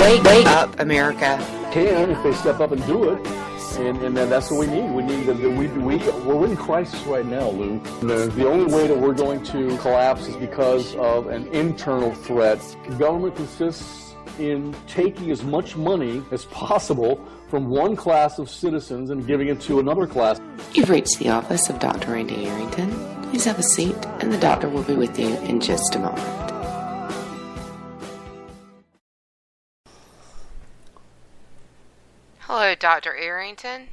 Wake up, America. Can if they step up and do it. And that's what we need. We're in crisis right now, Lou. The only way that we're going to collapse is because of an internal threat. Government consists in taking as much money as possible from one class of citizens and giving it to another class. You've reached the office of Dr. Randy Arrington. Please have a seat, and the doctor will be with you in just a moment. Hello, Dr. Arrington.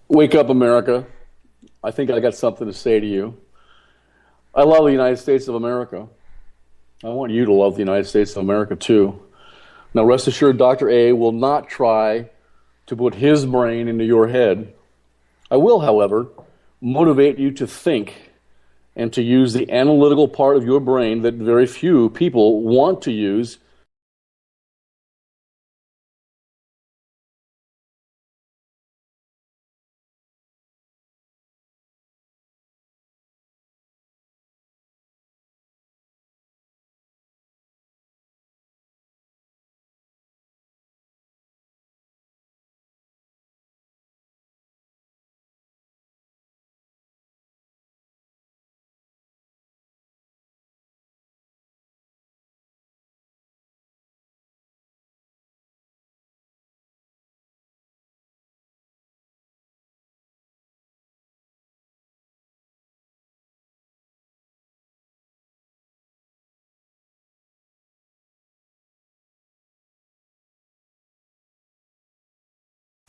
Wake up, America. I think I got something to say to you. I love the United States of America. I want you to love the United States of America, too. Now, rest assured, Dr. A will not try to put his brain into your head. I will, however, motivate you to think and to use the analytical part of your brain that very few people want to use.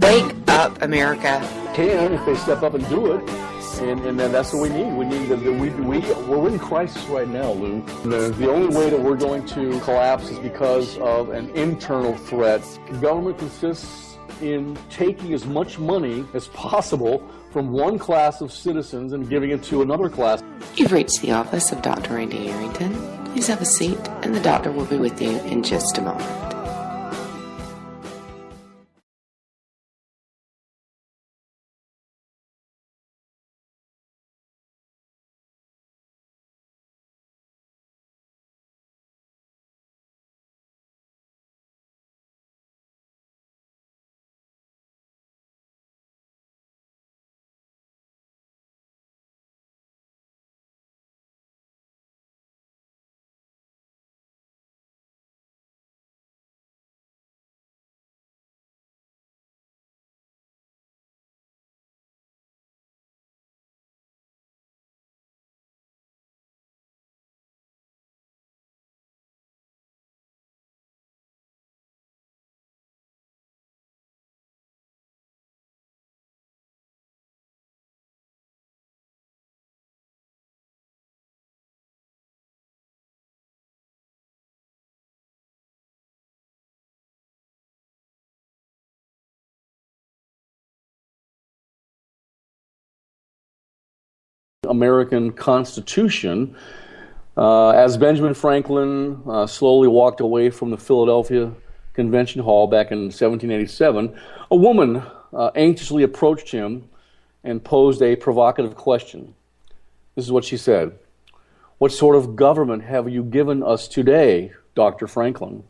Wake up, America. Can if they step up and do it. And that's what we need. We're in crisis right now, Lou. The only way that we're going to collapse is because of an internal threat. Government consists in taking as much money as possible from one class of citizens and giving it to another class. You've reached the office of Dr. Randy Arrington. Please have a seat, and the doctor will be with you in just a moment. American Constitution, as Benjamin Franklin slowly walked away from the Philadelphia Convention Hall back in 1787, a woman anxiously approached him and posed a provocative question. This is what she said. "What sort of government have you given us today, Dr. Franklin?"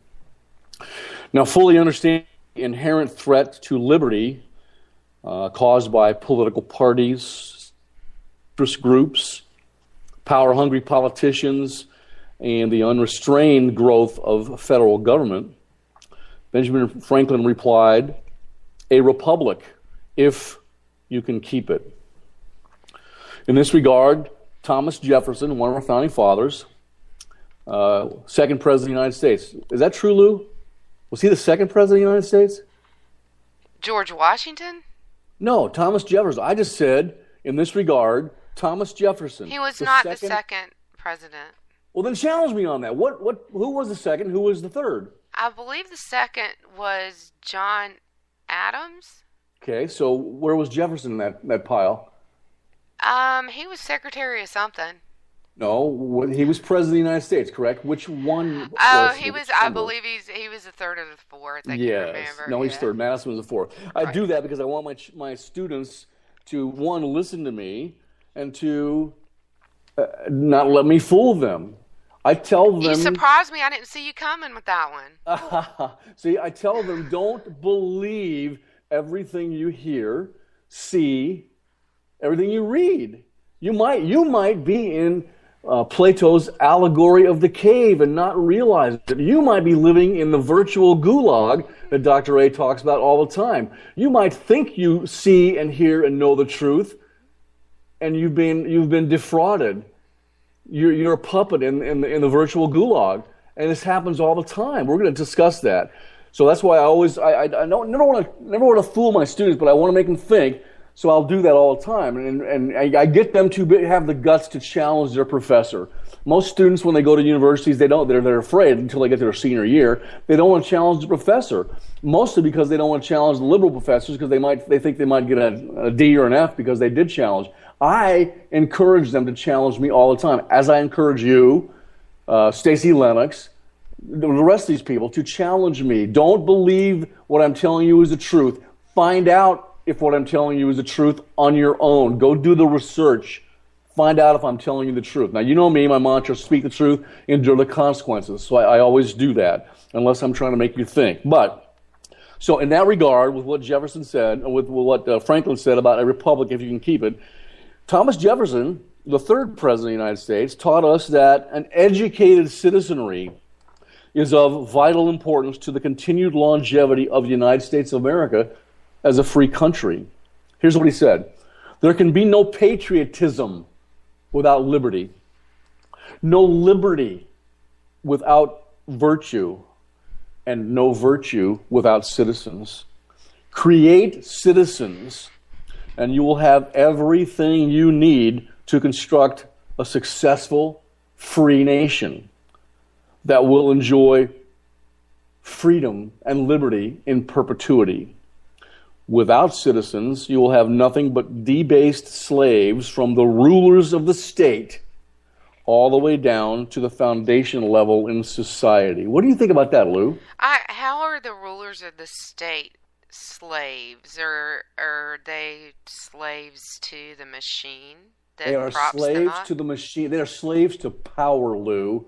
Now, fully understanding the inherent threat to liberty caused by political parties, interest groups, power-hungry politicians, and the unrestrained growth of federal government, Benjamin Franklin replied, "A republic, if you can keep it." In this regard, Thomas Jefferson, one of our founding fathers, second president of the United States. Is that true, Lou? Was he the second president of the United States? George Washington? No, Thomas Jefferson. I just said, in this regard, Thomas Jefferson. He was not the second president. Well, then challenge me on that. Who was the second? Who was the third? I believe the second was John Adams. Okay, so where was Jefferson in that pile? He was secretary of something. No, he was president of the United States, correct? Which one? He was. I believe he was the third or the fourth. I can't remember. No, he's third. Madison was the fourth. I do that because I want my students to, one, listen to me, and to not let me fool them. I tell them. You surprised me. I didn't see you coming with that one. See, I tell them, don't believe everything you hear, see, everything you read. You might be in Plato's allegory of the cave and not realize it. You might be living in the virtual gulag that Dr. A talks about all the time. You might think you see and hear and know the truth, and you've been defrauded. You're a puppet in the virtual gulag, and this happens all the time. We're going to discuss that. So that's why I never want to fool my students, but I want to make them think. So I'll do that all the time, and I get them to have the guts to challenge their professor. Most students, when they go to universities, they're afraid until they get to their senior year. They don't want to challenge the professor, mostly because they don't want to challenge the liberal professors because they think they might get a D or an F because they did challenge. I encourage them to challenge me all the time, as I encourage you, Stacy Lennox, the rest of these people, to challenge me. Don't believe what I'm telling you is the truth. Find out if what I'm telling you is the truth on your own. Go do the research. Find out if I'm telling you the truth. Now, you know me, my mantra, speak the truth, endure the consequences. So I always do that, unless I'm trying to make you think. So in that regard, with what Jefferson said, with what Franklin said about a republic, if you can keep it, Thomas Jefferson, the third president of the United States, taught us that an educated citizenry is of vital importance to the continued longevity of the United States of America as a free country. Here's what he said. There can be no patriotism without liberty, no liberty without virtue, and no virtue without citizens. Create citizens, and you will have everything you need to construct a successful, free nation that will enjoy freedom and liberty in perpetuity. Without citizens, you will have nothing but debased slaves from the rulers of the state all the way down to the foundation level in society. What do you think about that, Lou? How are the rulers of the state slaves? Or are they slaves to the machine that They are props them slaves up? to the machine. They are slaves to power, Lou.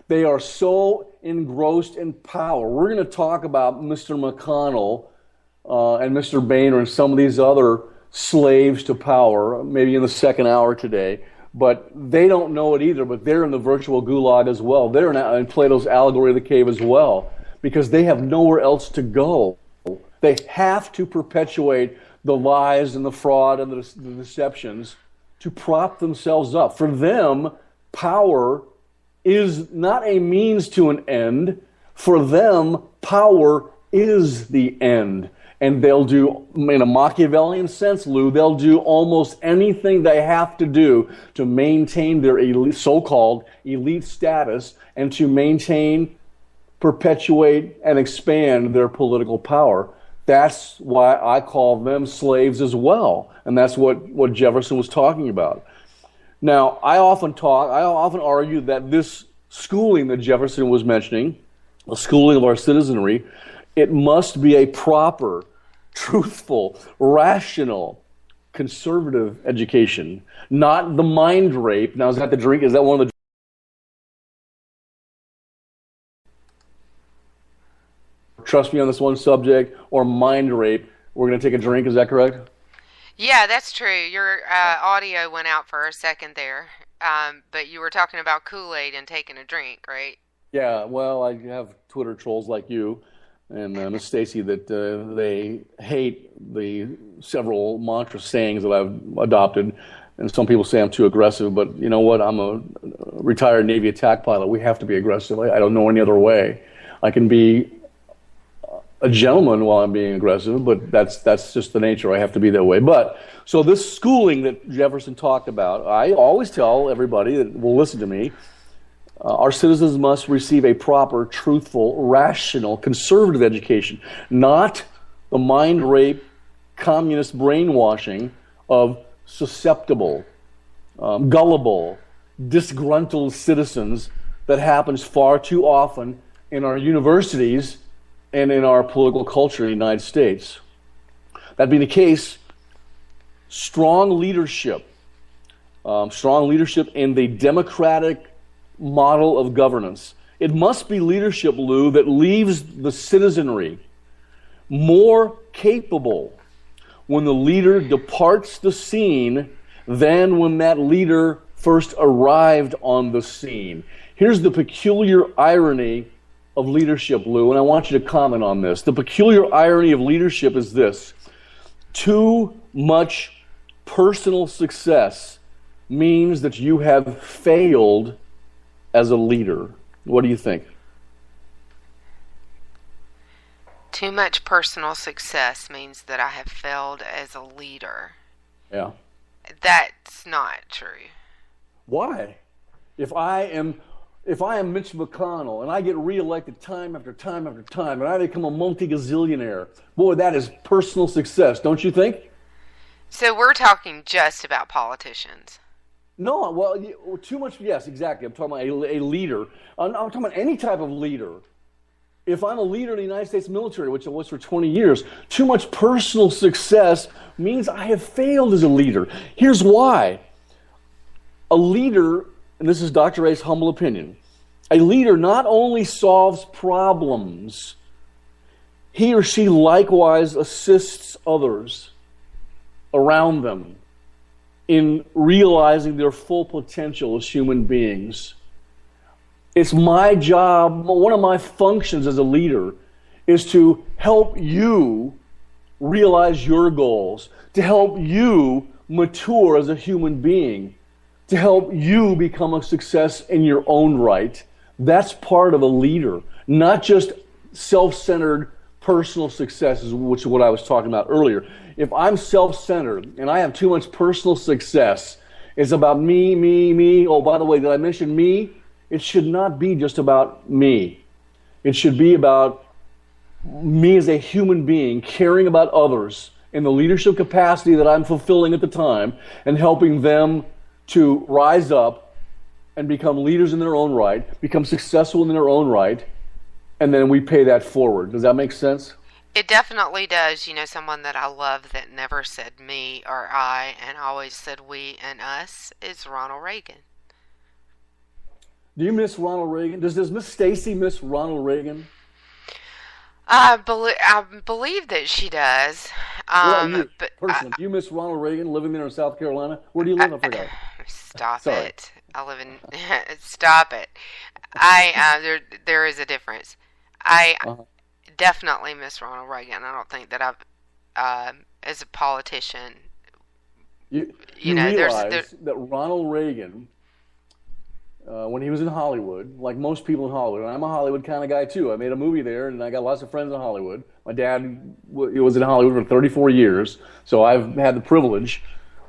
They are so engrossed in power. We're going to talk about Mr. McConnell and Mr. Boehner and some of these other slaves to power, maybe in the second hour today. But they don't know it either, but they're in the virtual gulag as well. They're in Plato's allegory of the cave as well, because they have nowhere else to go. They have to perpetuate the lies and the fraud and the deceptions to prop themselves up. For them, power is not a means to an end. For them, power is the end. And they'll do, in a Machiavellian sense, Lou, they'll do almost anything they have to do to maintain their elite, so-called elite status and to maintain, perpetuate, and expand their political power. That's why I call them slaves as well. And that's what Jefferson was talking about. Now, I often argue that this schooling that Jefferson was mentioning, the schooling of our citizenry, it must be a proper, truthful, rational, conservative education, not the mind rape. Now, is that one of the trust me on this one subject, or mind rape? We're going to take a drink, is that correct? Yeah, that's true. Your audio went out for a second there, but you were talking about Kool-Aid and taking a drink, right? Yeah, well, I have Twitter trolls like you and Miss Stacy that they hate the several mantra sayings that I've adopted, and some people say I'm too aggressive, but you know what? I'm a retired Navy attack pilot. We have to be aggressive. I don't know any other way. I can be a gentleman while I'm being aggressive, but that's just the nature. I have to be that way. But so this schooling that Jefferson talked about, I always tell everybody that will listen to me, our citizens must receive a proper, truthful, rational, conservative education, not the mind rape, communist brainwashing of susceptible, gullible, disgruntled citizens that happens far too often in our universities and in our political culture in the United States. That being the case, strong leadership in the democratic model of governance. It must be leadership, Lou, that leaves the citizenry more capable when the leader departs the scene than when that leader first arrived on the scene. Here's the peculiar irony of leadership, Lou, and I want you to comment on this. The peculiar irony of leadership is this: too much personal success means that you have failed as a leader. What do you think? Too much personal success means that I have failed as a leader. Yeah. That's not true. Why? If I am Mitch McConnell and I get reelected time after time after time and I become a multi-gazillionaire, boy, that is personal success, don't you think? So we're talking just about politicians. No, well, too much, yes, exactly. I'm talking about a leader. I'm talking about any type of leader. If I'm a leader in the United States military, which I was for 20 years, too much personal success means I have failed as a leader. Here's why. A leader, and this is Dr. A's humble opinion, a leader not only solves problems, he or she likewise assists others around them in realizing their full potential as human beings. It's my job, one of my functions as a leader is to help you realize your goals, to help you mature as a human being, to help you become a success in your own right. That's part of a leader, not just self-centered personal success, which is what I was talking about earlier. If I'm self-centered and I have too much personal success, it's about me, me, me. Oh, by the way, did I mention me? It should not be just about me. It should be about me as a human being, caring about others in the leadership capacity that I'm fulfilling at the time and helping them to rise up and become leaders in their own right, become successful in their own right, and then we pay that forward. Does that make sense? It definitely does. You know, someone that I love that never said me or I and always said we and us is Ronald Reagan. Do you miss Ronald Reagan? Does Miss Stacy miss Ronald Reagan? I believe that she does. Do you miss Ronald Reagan living there in South Carolina? Where do you live? I forgot. Stop it. I live in. Stop it. There is a difference. I definitely miss Ronald Reagan. I don't think that I've, as a politician, you know, realize that Ronald Reagan, when he was in Hollywood, like most people in Hollywood, and I'm a Hollywood kind of guy too. I made a movie there, and I got lots of friends in Hollywood. My dad was in Hollywood for 34 years, so I've had the privilege.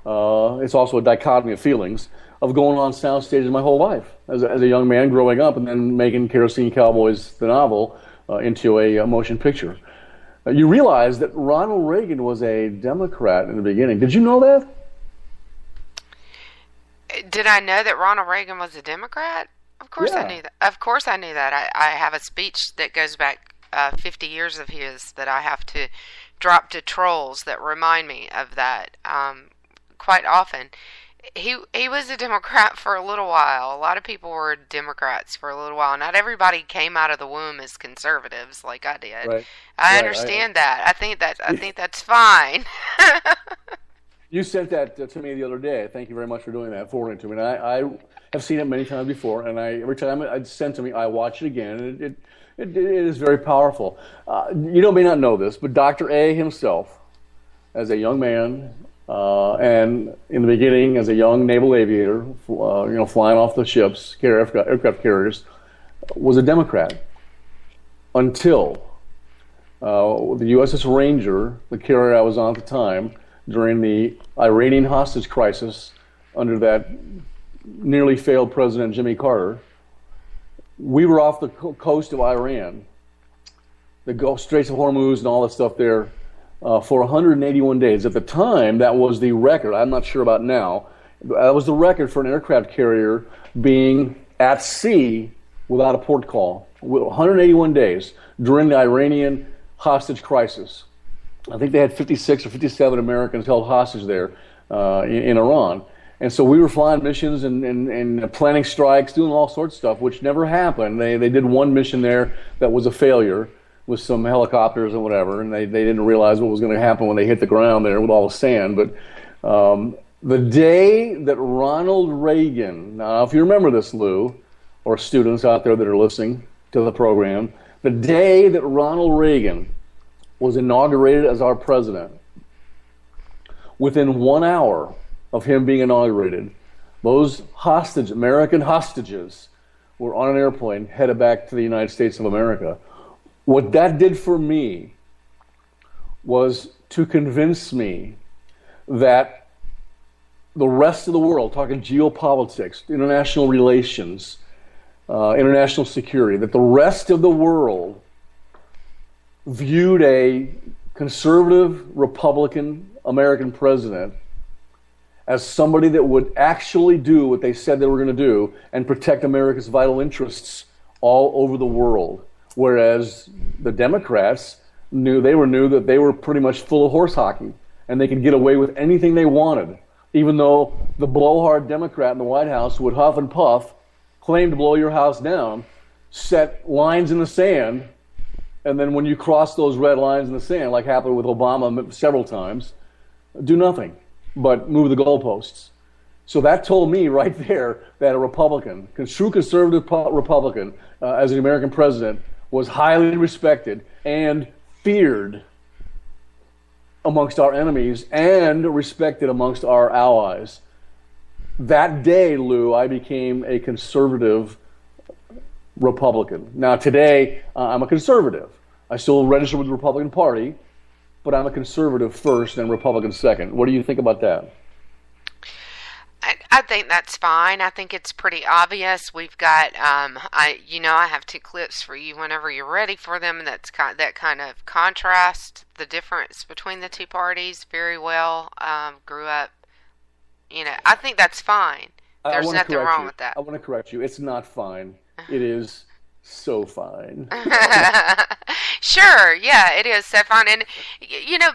It's also a dichotomy of feelings of going on sound stages my whole life as a young man growing up, and then making Kerosene Cowboys, the novel, into a motion picture. You realize that Ronald Reagan was a Democrat in the beginning. Did you know that? Did I know that Ronald Reagan was a Democrat? Of course I knew that. Of course I knew that. I have a speech that goes back 50 years of his that I have to drop to trolls that remind me of that quite often. He was a Democrat for a little while. A lot of people were Democrats for a little while. Not everybody came out of the womb as conservatives like I did. Right. I understand that. I think that's fine. You sent that to me the other day. Thank you very much for doing that, forwarding it to me. And I have seen it many times before, and every time it's sent to me, I watch it again, and it is very powerful. You may not know this, but Dr. A himself, as a young man, and in the beginning as a young naval aviator, flying off the ships, aircraft carriers, was a Democrat until the USS Ranger, the carrier I was on at the time, during the Iranian hostage crisis under that nearly failed President Jimmy Carter, we were off the coast of Iran, the Gulf Straits of Hormuz and all that stuff there, for 181 days. At the time, that was the record. I'm not sure about now. That was the record for an aircraft carrier being at sea without a port call. 181 days during the Iranian hostage crisis. I think they had 56 or 57 Americans held hostage there in Iran. And so we were flying missions and planning strikes, doing all sorts of stuff, which never happened. They did one mission there that was a failure with some helicopters and whatever, and they didn't realize what was going to happen when they hit the ground there with all the sand. But the day that Ronald Reagan, now if you remember this, Lou, or students out there that are listening to the program, the day that Ronald Reagan was inaugurated as our president, within 1 hour of him being inaugurated, those American hostages were on an airplane headed back to the United States of America. What that did for me was to convince me that the rest of the world, talking geopolitics, international relations, international security, that the rest of the world viewed a conservative Republican American president as somebody that would actually do what they said they were going to do and protect America's vital interests all over the world. Whereas the Democrats knew that they were pretty much full of horse hockey and they could get away with anything they wanted, even though the blowhard Democrat in the White House would huff and puff, claim to blow your house down, set lines in the sand, and then when you cross those red lines in the sand, like happened with Obama several times, do nothing but move the goalposts. So that told me right there that a Republican, true conservative Republican, as an American president, was highly respected and feared amongst our enemies and respected amongst our allies. That day, Lou, I became a conservative Republican. Now today, I'm a conservative. I still register with the Republican Party, but I'm a conservative first and Republican second. What do you think about that? I think that's fine. I think it's pretty obvious. We've got, I have two clips for you whenever you're ready for them. That kind of contrast the difference between the two parties very well. Grew up, I think that's fine. There's nothing wrong with that. I want to correct you. It's not fine. It is so fine. Sure, yeah, it is so fine. And you know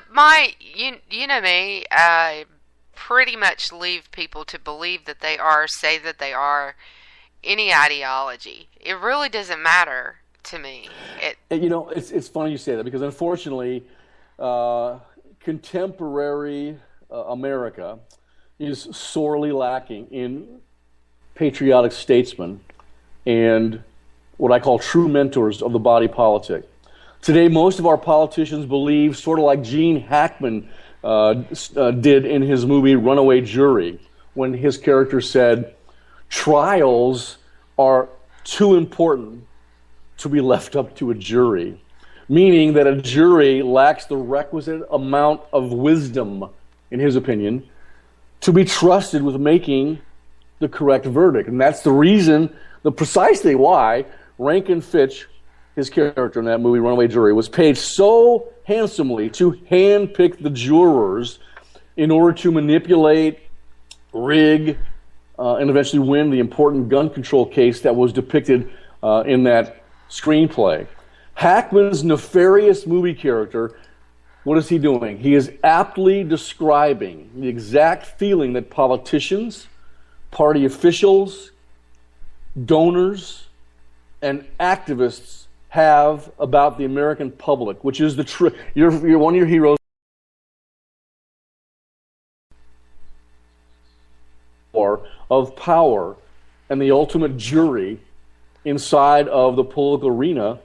me, I pretty much leave people to believe that they are, say that they are, any ideology. It really doesn't matter to me. It's funny you say that, because unfortunately, contemporary America is sorely lacking in patriotic statesmen and what I call true mentors of the body politic. Today, most of our politicians believe, sort of like Gene Hackman did in his movie Runaway Jury, when his character said, trials are too important to be left up to a jury, meaning that a jury lacks the requisite amount of wisdom, in his opinion, to be trusted with making the correct verdict. And that's the reason, precisely why Rankin Fitch, his character in that movie, Runaway Jury, was paid so handsomely to handpick the jurors in order to manipulate, rig, and eventually win the important gun control case that was depicted in that screenplay. Hackman's nefarious movie character, what is he doing? He is aptly describing the exact feeling that politicians, party officials, donors, and activists have about the American public, which is you're one of your heroes of power, and the ultimate jury inside of the political arena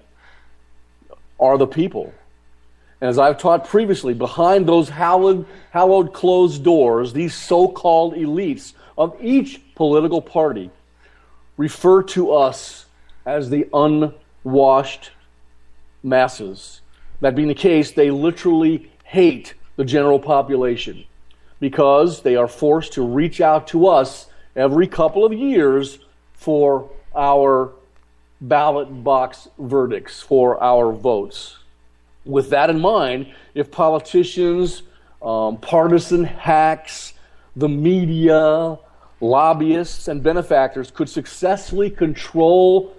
are the people. And as I've taught previously, behind those hallowed closed doors, these so-called elites of each political party refer to us as the unwashed masses. That being the case, they literally hate the general population because they are forced to reach out to us every couple of years for our ballot box verdicts, for our votes. With that in mind, if politicians, partisan hacks, the media, lobbyists, and benefactors could successfully control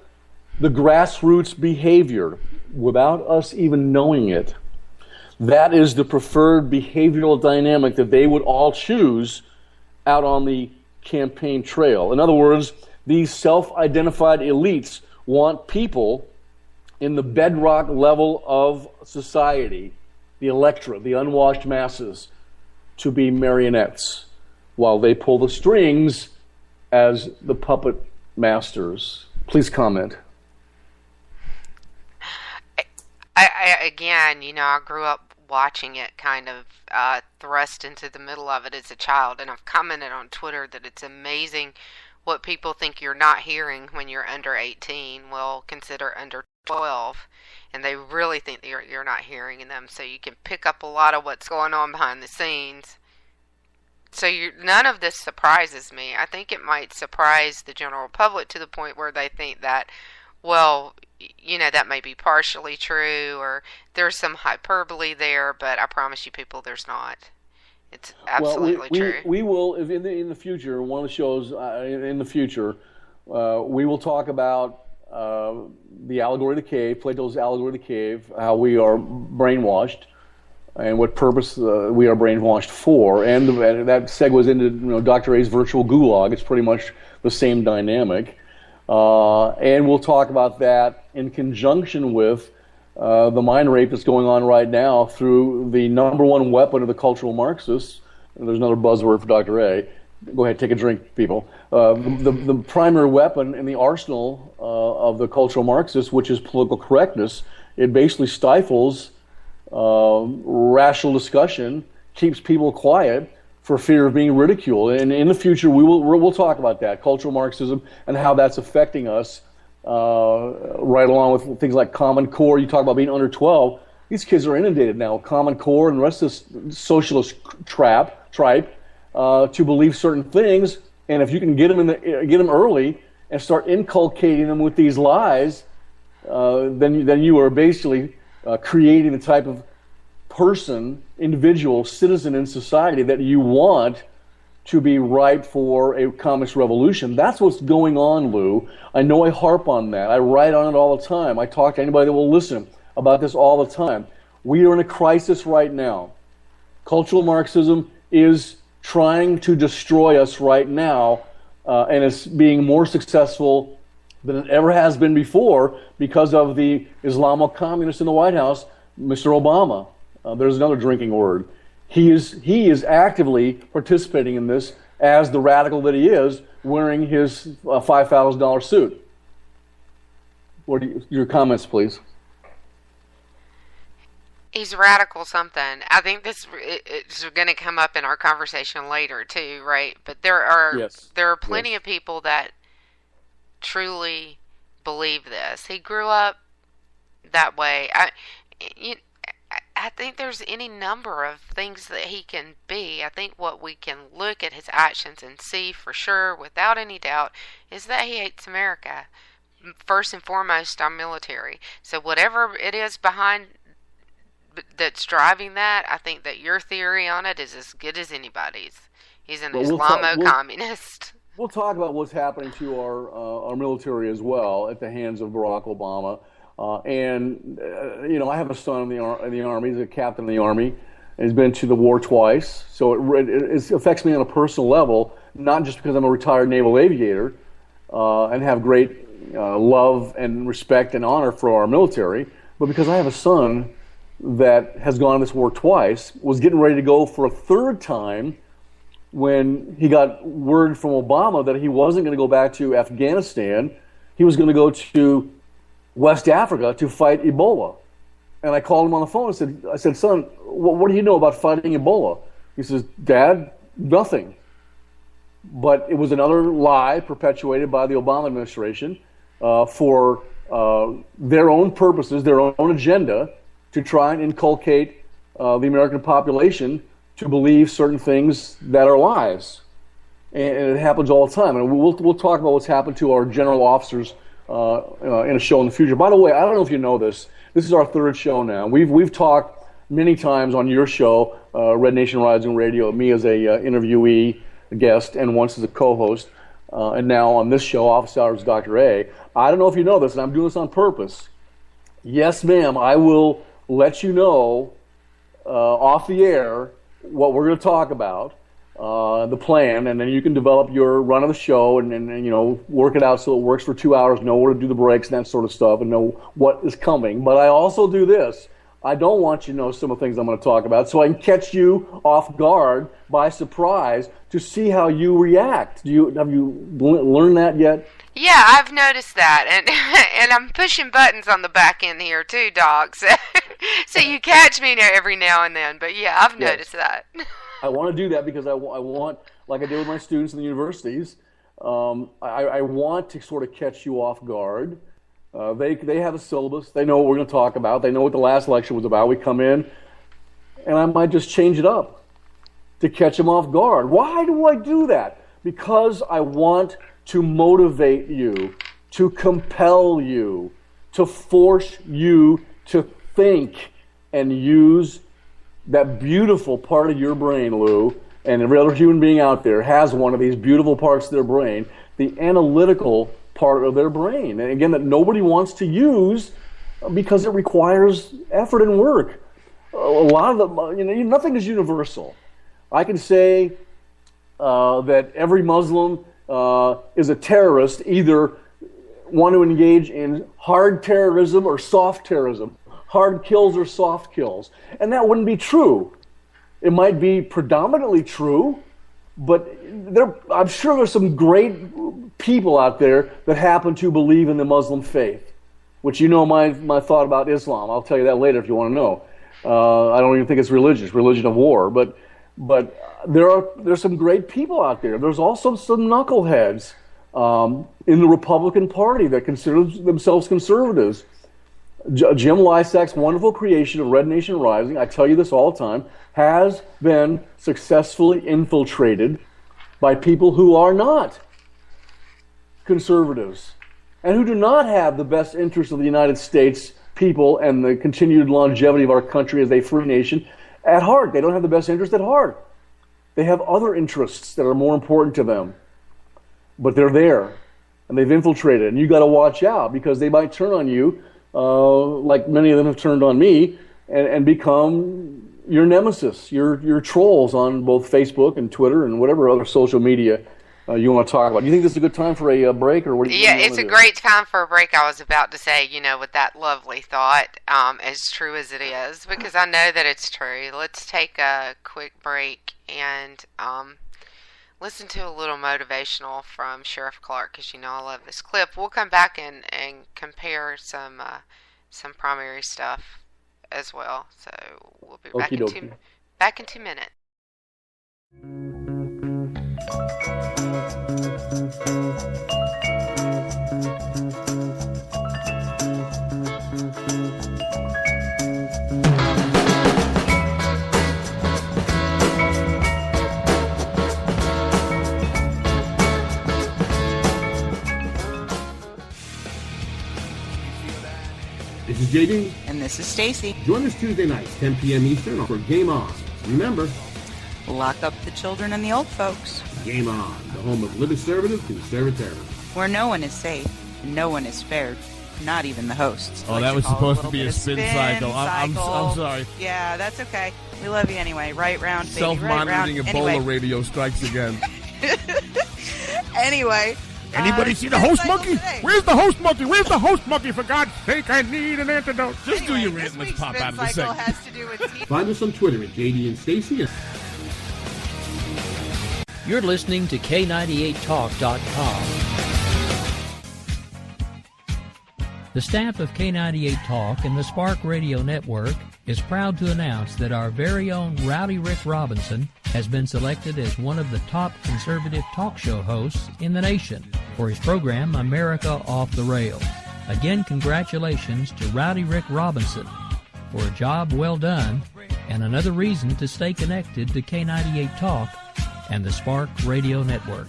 the grassroots behavior without us even knowing it, that is the preferred behavioral dynamic that they would all choose out on the campaign trail. In other words, these self-identified elites want people in the bedrock level of society, the electorate, the unwashed masses, to be marionettes while they pull the strings as the puppet masters. Please comment. I grew up watching it kind of thrust into the middle of it as a child, and I've commented on Twitter that it's amazing what people think you're not hearing when you're under 18 will consider under 12, and they really think that you're not hearing them, so you can pick up a lot of what's going on behind the scenes. So none of this surprises me. I think it might surprise the general public to the point where they think that, well, that may be partially true, or there's some hyperbole there, but I promise you people there's not. It's absolutely true. We will, in the future, one of the shows in the future, we will talk about the allegory of the cave, Plato's allegory of the cave, how we are brainwashed, and what purpose we are brainwashed for, and that segues into Dr. A's virtual gulag. It's pretty much the same dynamic, and we'll talk about that in conjunction with the mind rape that's going on right now through the number one weapon of the cultural Marxists. And there's another buzzword for Dr. A. Go ahead, take a drink, people. The primary weapon in the arsenal of the cultural Marxists, which is political correctness. It basically stifles rational discussion, keeps people quiet for fear of being ridiculed. And in the future, we'll talk about that, cultural Marxism, and how that's affecting us. Right along with things like Common Core. You talk about being under 12. These kids are inundated now with Common Core and the rest of this socialist tripe to believe certain things. And if you can get them early and start inculcating them with these lies, then you are basically creating the type of person, individual, citizen in society that you want to be ripe for a communist revolution. That's what's going on, Lou. I know I harp on that. I write on it all the time. I talk to anybody that will listen about this all the time. We are in a crisis right now. Cultural Marxism is trying to destroy us right now, and it's being more successful than it ever has been before because of the Islamo-communist in the White House, Mr. Obama. There's another drinking word. He is actively participating in this as the radical that he is, wearing his $5,000 suit. Your comments, please? He's radical something. I think it's going to come up in our conversation later too, right? But there are plenty of people that truly believe this. He grew up that way. I think there's any number of things that he can be. I think what we can look at his actions and see for sure, without any doubt, is that he hates America. First and foremost, our military. So whatever it is behind that's driving that, I think that your theory on it is as good as anybody's. He's an Islamo-communist. We'll talk about what's happening to our military as well at the hands of Barack Obama. I have a son in the Army. He's a captain in the Army. He's been to the war twice. So it affects me on a personal level, not just because I'm a retired naval aviator and have great love and respect and honor for our military, but because I have a son that has gone on this war twice, was getting ready to go for a third time when he got word from Obama that he wasn't going to go back to Afghanistan. He was going to go to West Africa to fight Ebola. And I called him on the phone and I said, son, what do you know about fighting Ebola? He says, Dad, nothing. But it was another lie perpetuated by the Obama administration for their own purposes, their own agenda, to try and inculcate the American population to believe certain things that are lies. And it happens all the time. And we'll talk about what's happened to our general officers in a show in the future. By the way, I don't know if you know this. This is our third show now. We've talked many times on your show, Red Nation Rising Radio, me as a interviewee, a guest, and once as a co-host, and now on this show, Office Hours with Dr. A. I don't know if you know this, and I'm doing this on purpose. Yes, ma'am, I will let you know off the air what we're going to talk about, the plan, and then you can develop your run of the show and work it out so it works for 2 hours, know where to do the breaks and that sort of stuff, and know what is coming. But I also do this. I don't want you to know some of the things I'm going to talk about, so I can catch you off guard by surprise to see how you react. Have you learned that yet? Yeah, I've noticed that, and I'm pushing buttons on the back end here too, Doc. So you catch me every now and then. But yeah, I've noticed that. I want to do that because I want, like I did with my students in the universities, I want to sort of catch you off guard. They have a syllabus. They know what we're going to talk about. They know what the last lecture was about. We come in, and I might just change it up to catch them off guard. Why do I do that? Because I want to motivate you, to compel you, to force you to think and use that beautiful part of your brain, Lou, and every other human being out there has one of these beautiful parts of their brain, the analytical part of their brain. And again, that nobody wants to use because it requires effort and work. A lot of them, nothing is universal. I can say that every Muslim is a terrorist, either want to engage in hard terrorism or soft terrorism, hard kills or soft kills. And that wouldn't be true. It might be predominantly true, but I'm sure there's some great people out there that happen to believe in the Muslim faith, which my thought about Islam. I'll tell you that later if you want to know. I don't even think it's religion of war, but there's some great people out there. There's also some knuckleheads in the Republican Party that consider themselves conservatives. Jim Lysak's wonderful creation of Red Nation Rising, I tell you this all the time, has been successfully infiltrated by people who are not conservatives and who do not have the best interests of the United States people and the continued longevity of our country as a free nation at heart. They don't have the best interest at heart. They have other interests that are more important to them. But they're there, and they've infiltrated, and you got to watch out because they might turn on you, like many of them have turned on me, and become your nemesis, your trolls on both Facebook and Twitter and whatever other social media you want to talk about. Do you think this is a good time for a break, or what? It's a great time for a break. I was about to say, with that lovely thought, as true as it is, because I know that it's true. Let's take a quick break and listen to a little motivational from Sheriff Clark, because I love this clip. We'll come back and compare some primary stuff as well. So we'll be back in 2 minutes. This is JD. And this is Stacy. Join us Tuesday nights, 10 p.m. Eastern, for Game On. Remember, lock up the children and the old folks. Game On, the home of liberty-conservative conservatism. Where no one is safe and no one is spared, not even the hosts. Oh, that was supposed to be a spin cycle. I'm sorry. Yeah, that's okay. We love you anyway. Right round, baby. Self-monitoring right Ebola radio strikes again. Anyway. Anybody see the host monkey? Today. Where's the host monkey? Where's the host monkey? For God's sake, I need an antidote. Just do your rant. Let's pop out of the segment. Has to do with Find us on Twitter at JD and Stacy. You're listening to K98Talk.com. The staff of K98 Talk and the Spark Radio Network is proud to announce that our very own Rowdy Rick Robinson has been selected as one of the top conservative talk show hosts in the nation for his program America Off the Rails. Again, congratulations to Rowdy Rick Robinson for a job well done and another reason to stay connected to K98 Talk and the Spark Radio Network.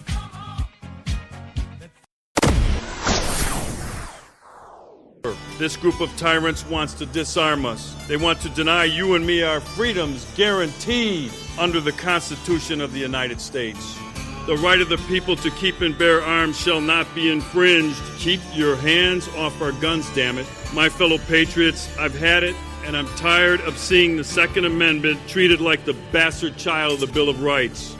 This group of tyrants wants to disarm us. They want to deny you and me our freedoms guaranteed under the Constitution of the United States. The right of the people to keep and bear arms shall not be infringed. Keep your hands off our guns, damn it. My fellow patriots, I've had it, and I'm tired of seeing the Second Amendment treated like the bastard child of the Bill of Rights.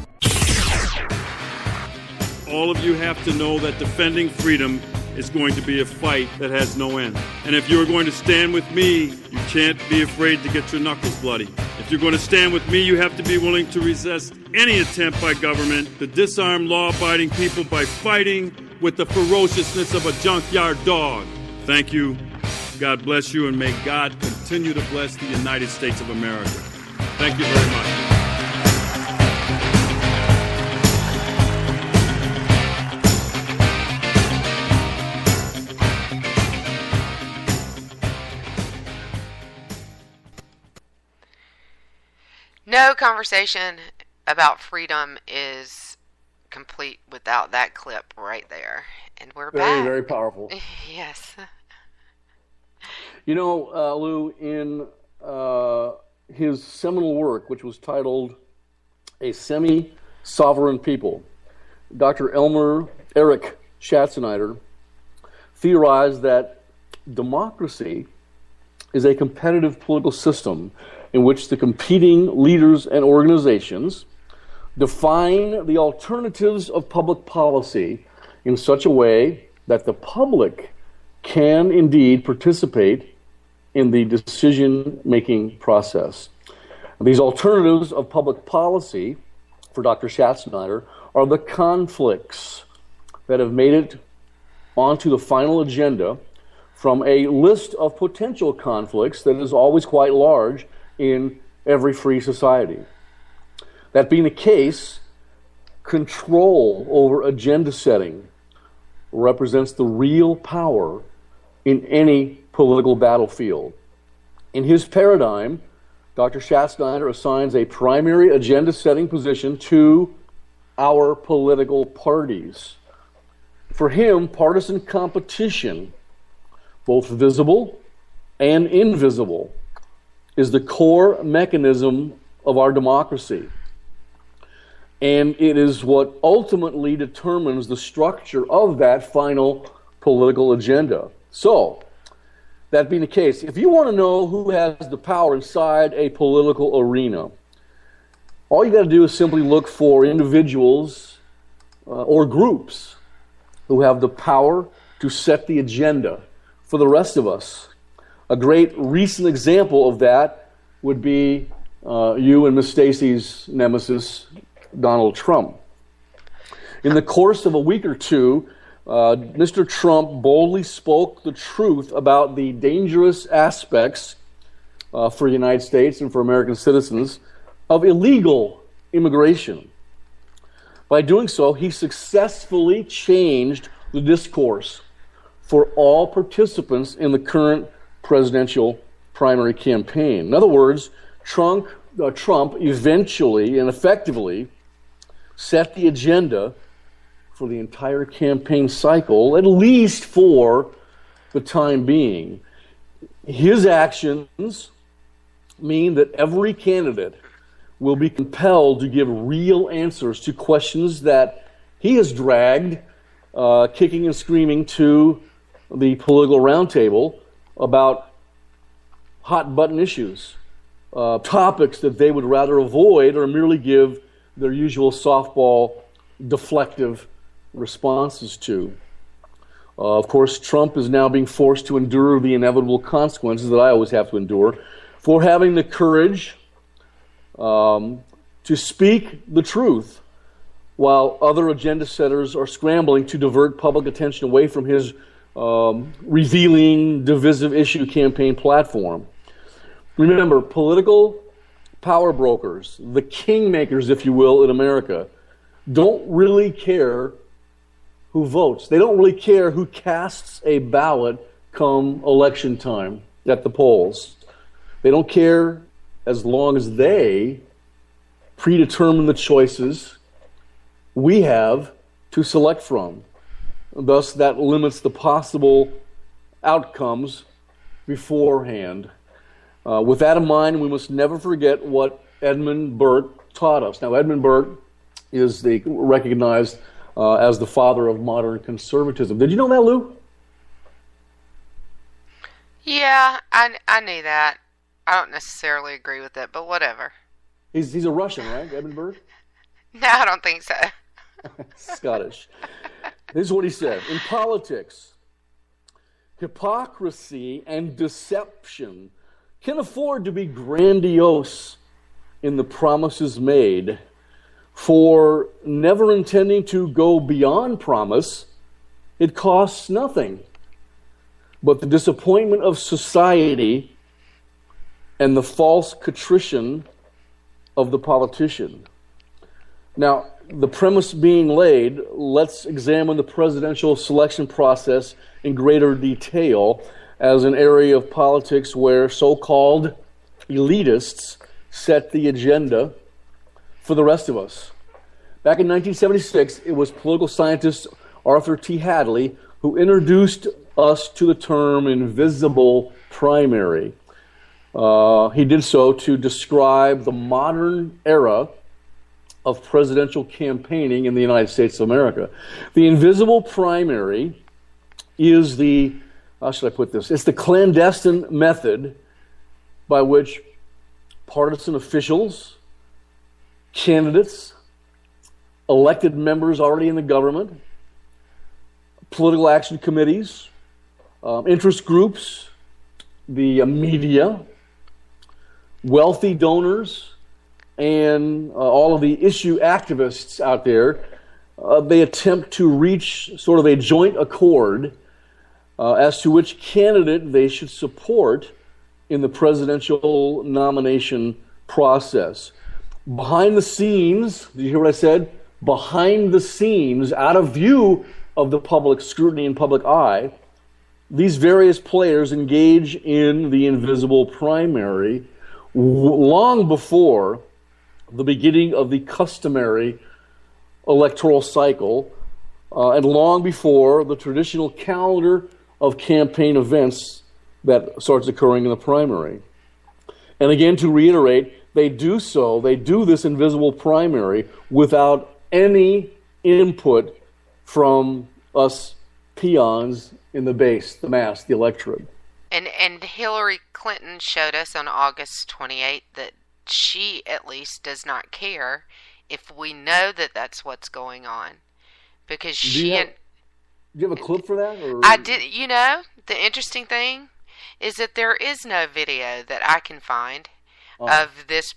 all of you have to know that defending freedom is going to be a fight that has no end. And if you're going to stand with me, you can't be afraid to get your knuckles bloody. If you're going to stand with me, you have to be willing to resist any attempt by government to disarm law-abiding people by fighting with the ferociousness of a junkyard dog. Thank you. God bless you, and may God continue to bless the United States of America. Thank you very much. No conversation about freedom is complete without that clip right there. And we're back. Very, very powerful. Yes. You know, Lou, in his seminal work, which was titled A Semi-Sovereign People, Dr. Eric Schatzeneider theorized that democracy is a competitive political system in which the competing leaders and organizations define the alternatives of public policy in such a way that the public can indeed participate in the decision-making process. These alternatives of public policy, for Dr. Schatzeneider, are the conflicts that have made it onto the final agenda from a list of potential conflicts that is always quite large in every free society. That being the case, control over agenda setting represents the real power in any political battlefield. In his paradigm, Dr. Schatzeneider assigns a primary agenda setting position to our political parties. For him, partisan competition, both visible and invisible, is the core mechanism of our democracy. And it is what ultimately determines the structure of that final political agenda. So, that being the case, if you want to know who has the power inside a political arena, all you got to do is simply look for individuals or groups who have the power to set the agenda for the rest of us. A great recent example of that would be you and Miss Stacy's nemesis, Donald Trump. In the course of a week or two, Mr. Trump boldly spoke the truth about the dangerous aspects for the United States and for American citizens of illegal immigration. By doing so, he successfully changed the discourse for all participants in the current presidential primary campaign. In other words, Trump eventually and effectively set the agenda for the entire campaign cycle, at least for the time being. His actions mean that every candidate will be compelled to give real answers to questions that he has dragged, kicking and screaming, to the political roundtable about hot-button issues, topics that they would rather avoid or merely give their usual softball deflective responses to. Of course, Trump is now being forced to endure the inevitable consequences that I always have to endure for having the courage to speak the truth while other agenda setters are scrambling to divert public attention away from his revealing divisive issue campaign platform. Remember, political power brokers, the kingmakers, if you will, in America, don't really care who votes. They don't really care who casts a ballot come election time at the polls. They don't care as long as they predetermine the choices we have to select from. Thus, that limits the possible outcomes beforehand. With that in mind, we must never forget what Edmund Burke taught us. Now, Edmund Burke is recognized as the father of modern conservatism. Did you know that, Lou? Yeah, I knew that. I don't necessarily agree with it, but whatever. He's a Russian, right, Edmund Burke? No, I don't think so. Scottish. This is what he said. In politics, hypocrisy and deception can afford to be grandiose in the promises made, for never intending to go beyond promise, it costs nothing but the disappointment of society and the false contrition of the politician. Now, the premise being laid, let's examine the presidential selection process in greater detail as an area of politics where so-called elitists set the agenda for the rest of us. Back in 1976, it was political scientist Arthur T. Hadley who introduced us to the term invisible primary. He did so to describe the modern era of presidential campaigning in the United States of America. The invisible primary is the, how should I put this? It's the clandestine method by which partisan officials, candidates, elected members already in the government, political action committees, interest groups, the media, wealthy donors, and all of the issue activists out there, they attempt to reach sort of a joint accord as to which candidate they should support in the presidential nomination process. Behind the scenes, did you hear what I said? Behind the scenes, out of view of the public scrutiny and public eye, these various players engage in the invisible primary long before the beginning of the customary electoral cycle, and long before the traditional calendar of campaign events that starts occurring in the primary. And again, to reiterate, they do this invisible primary without any input from us peons in the base, the mass, the electorate. And Hillary Clinton showed us on August 28th that she at least does not care if we know that that's what's going on, because do you have a clip for that? Or? I did. You know, the interesting thing is that there is no video that I can find of this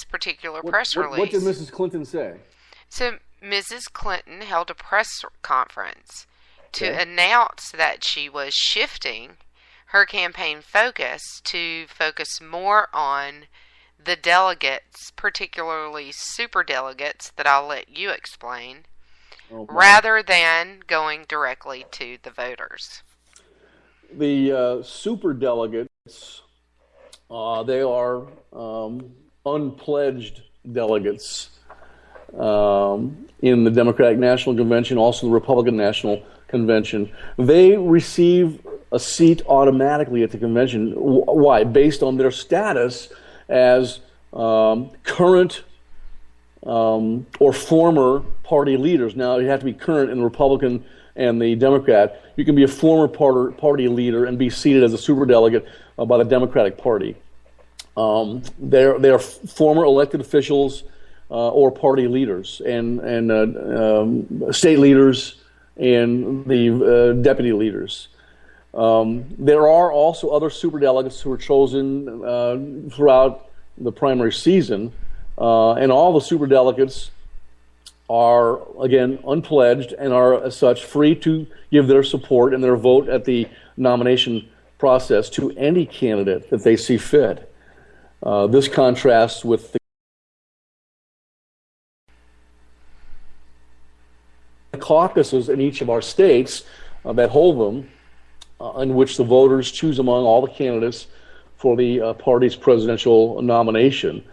particular press release. What did Mrs. Clinton say? So Mrs. Clinton held a press conference to announce that she was shifting her campaign focus to focus more on the delegates, particularly superdelegates, that I'll let you explain, rather than going directly to the voters. The superdelegates, they are unpledged delegates in the Democratic National Convention, also the Republican National Convention. They receive a seat automatically at the convention. Why? Based on their status as current or former party leaders. Now, you have to be current in the Republican and the Democrat. You can be a former party leader and be seated as a superdelegate by the Democratic Party. They are former elected officials or party leaders and state leaders and the deputy leaders. There are also other superdelegates who are chosen throughout the primary season, and all the superdelegates are, again, unpledged and are, as such, free to give their support and their vote at the nomination process to any candidate that they see fit. This contrasts with the caucuses in each of our states that hold them, in which the voters choose among all the candidates for the party's presidential nomination.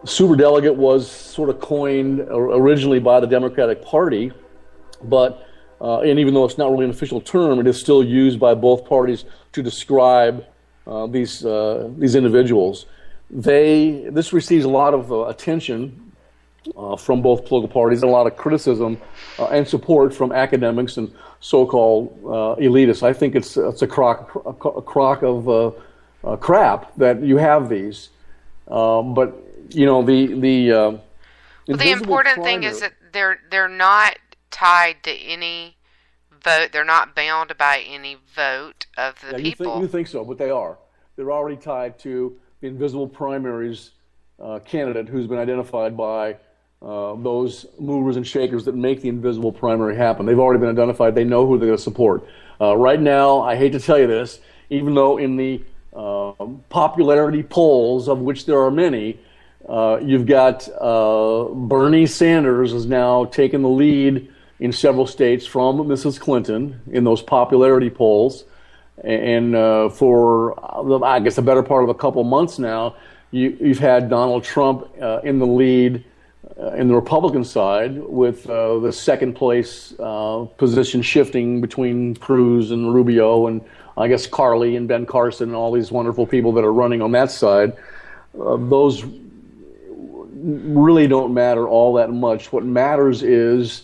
Superdelegate was sort of coined originally by the Democratic Party, but and even though it's not really an official term, it is still used by both parties to describe these individuals. This receives a lot of attention from both political parties, and a lot of criticism and support from academics and so-called elitists. I think it's a crock of crap that you have these. But you know, the important thing is that they're not tied to any vote. They're not bound by any vote of the people. You think so, but they are. They're already tied to the invisible primaries candidate who's been identified by those movers and shakers that make the invisible primary happen. They've already been identified. They know who they're going to support. Right now, I hate to tell you this, even though in the popularity polls, of which there are many, you've got Bernie Sanders has now taken the lead in several states from Mrs. Clinton in those popularity polls. And for, I guess, the better part of a couple months now, you've had Donald Trump in the lead in the Republican side, with the second place position shifting between Cruz and Rubio and I guess Carly and Ben Carson and all these wonderful people that are running on that side. Those really don't matter all that much. What matters is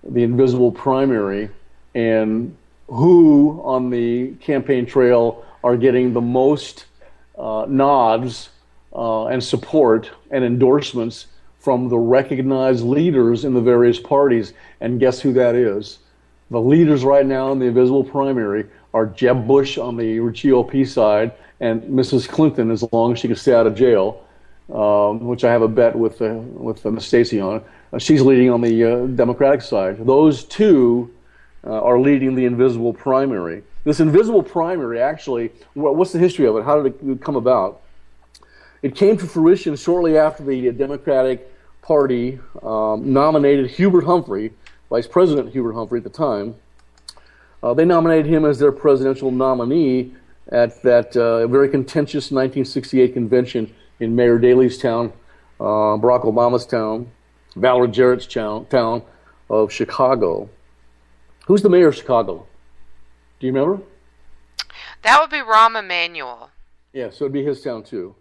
the invisible primary and who on the campaign trail are getting the most nods and support and endorsements from the recognized leaders in the various parties. And guess who that is? The leaders right now in the invisible primary are Jeb Bush on the GOP side and Mrs. Clinton, as long as she can stay out of jail, which I have a bet with Miss Stacey on. She's leading on the Democratic side. Those two are leading the invisible primary. This invisible primary, actually, what's the history of it? How did it come about? It came to fruition shortly after the Democratic Party nominated Hubert Humphrey, Vice President Hubert Humphrey at the time. They nominated him as their presidential nominee at that very contentious 1968 convention in Mayor Daley's town, Barack Obama's town, Valerie Jarrett's town of Chicago. Who's the mayor of Chicago? Do you remember? That would be Rahm Emanuel. Yeah, so it'd be his town too.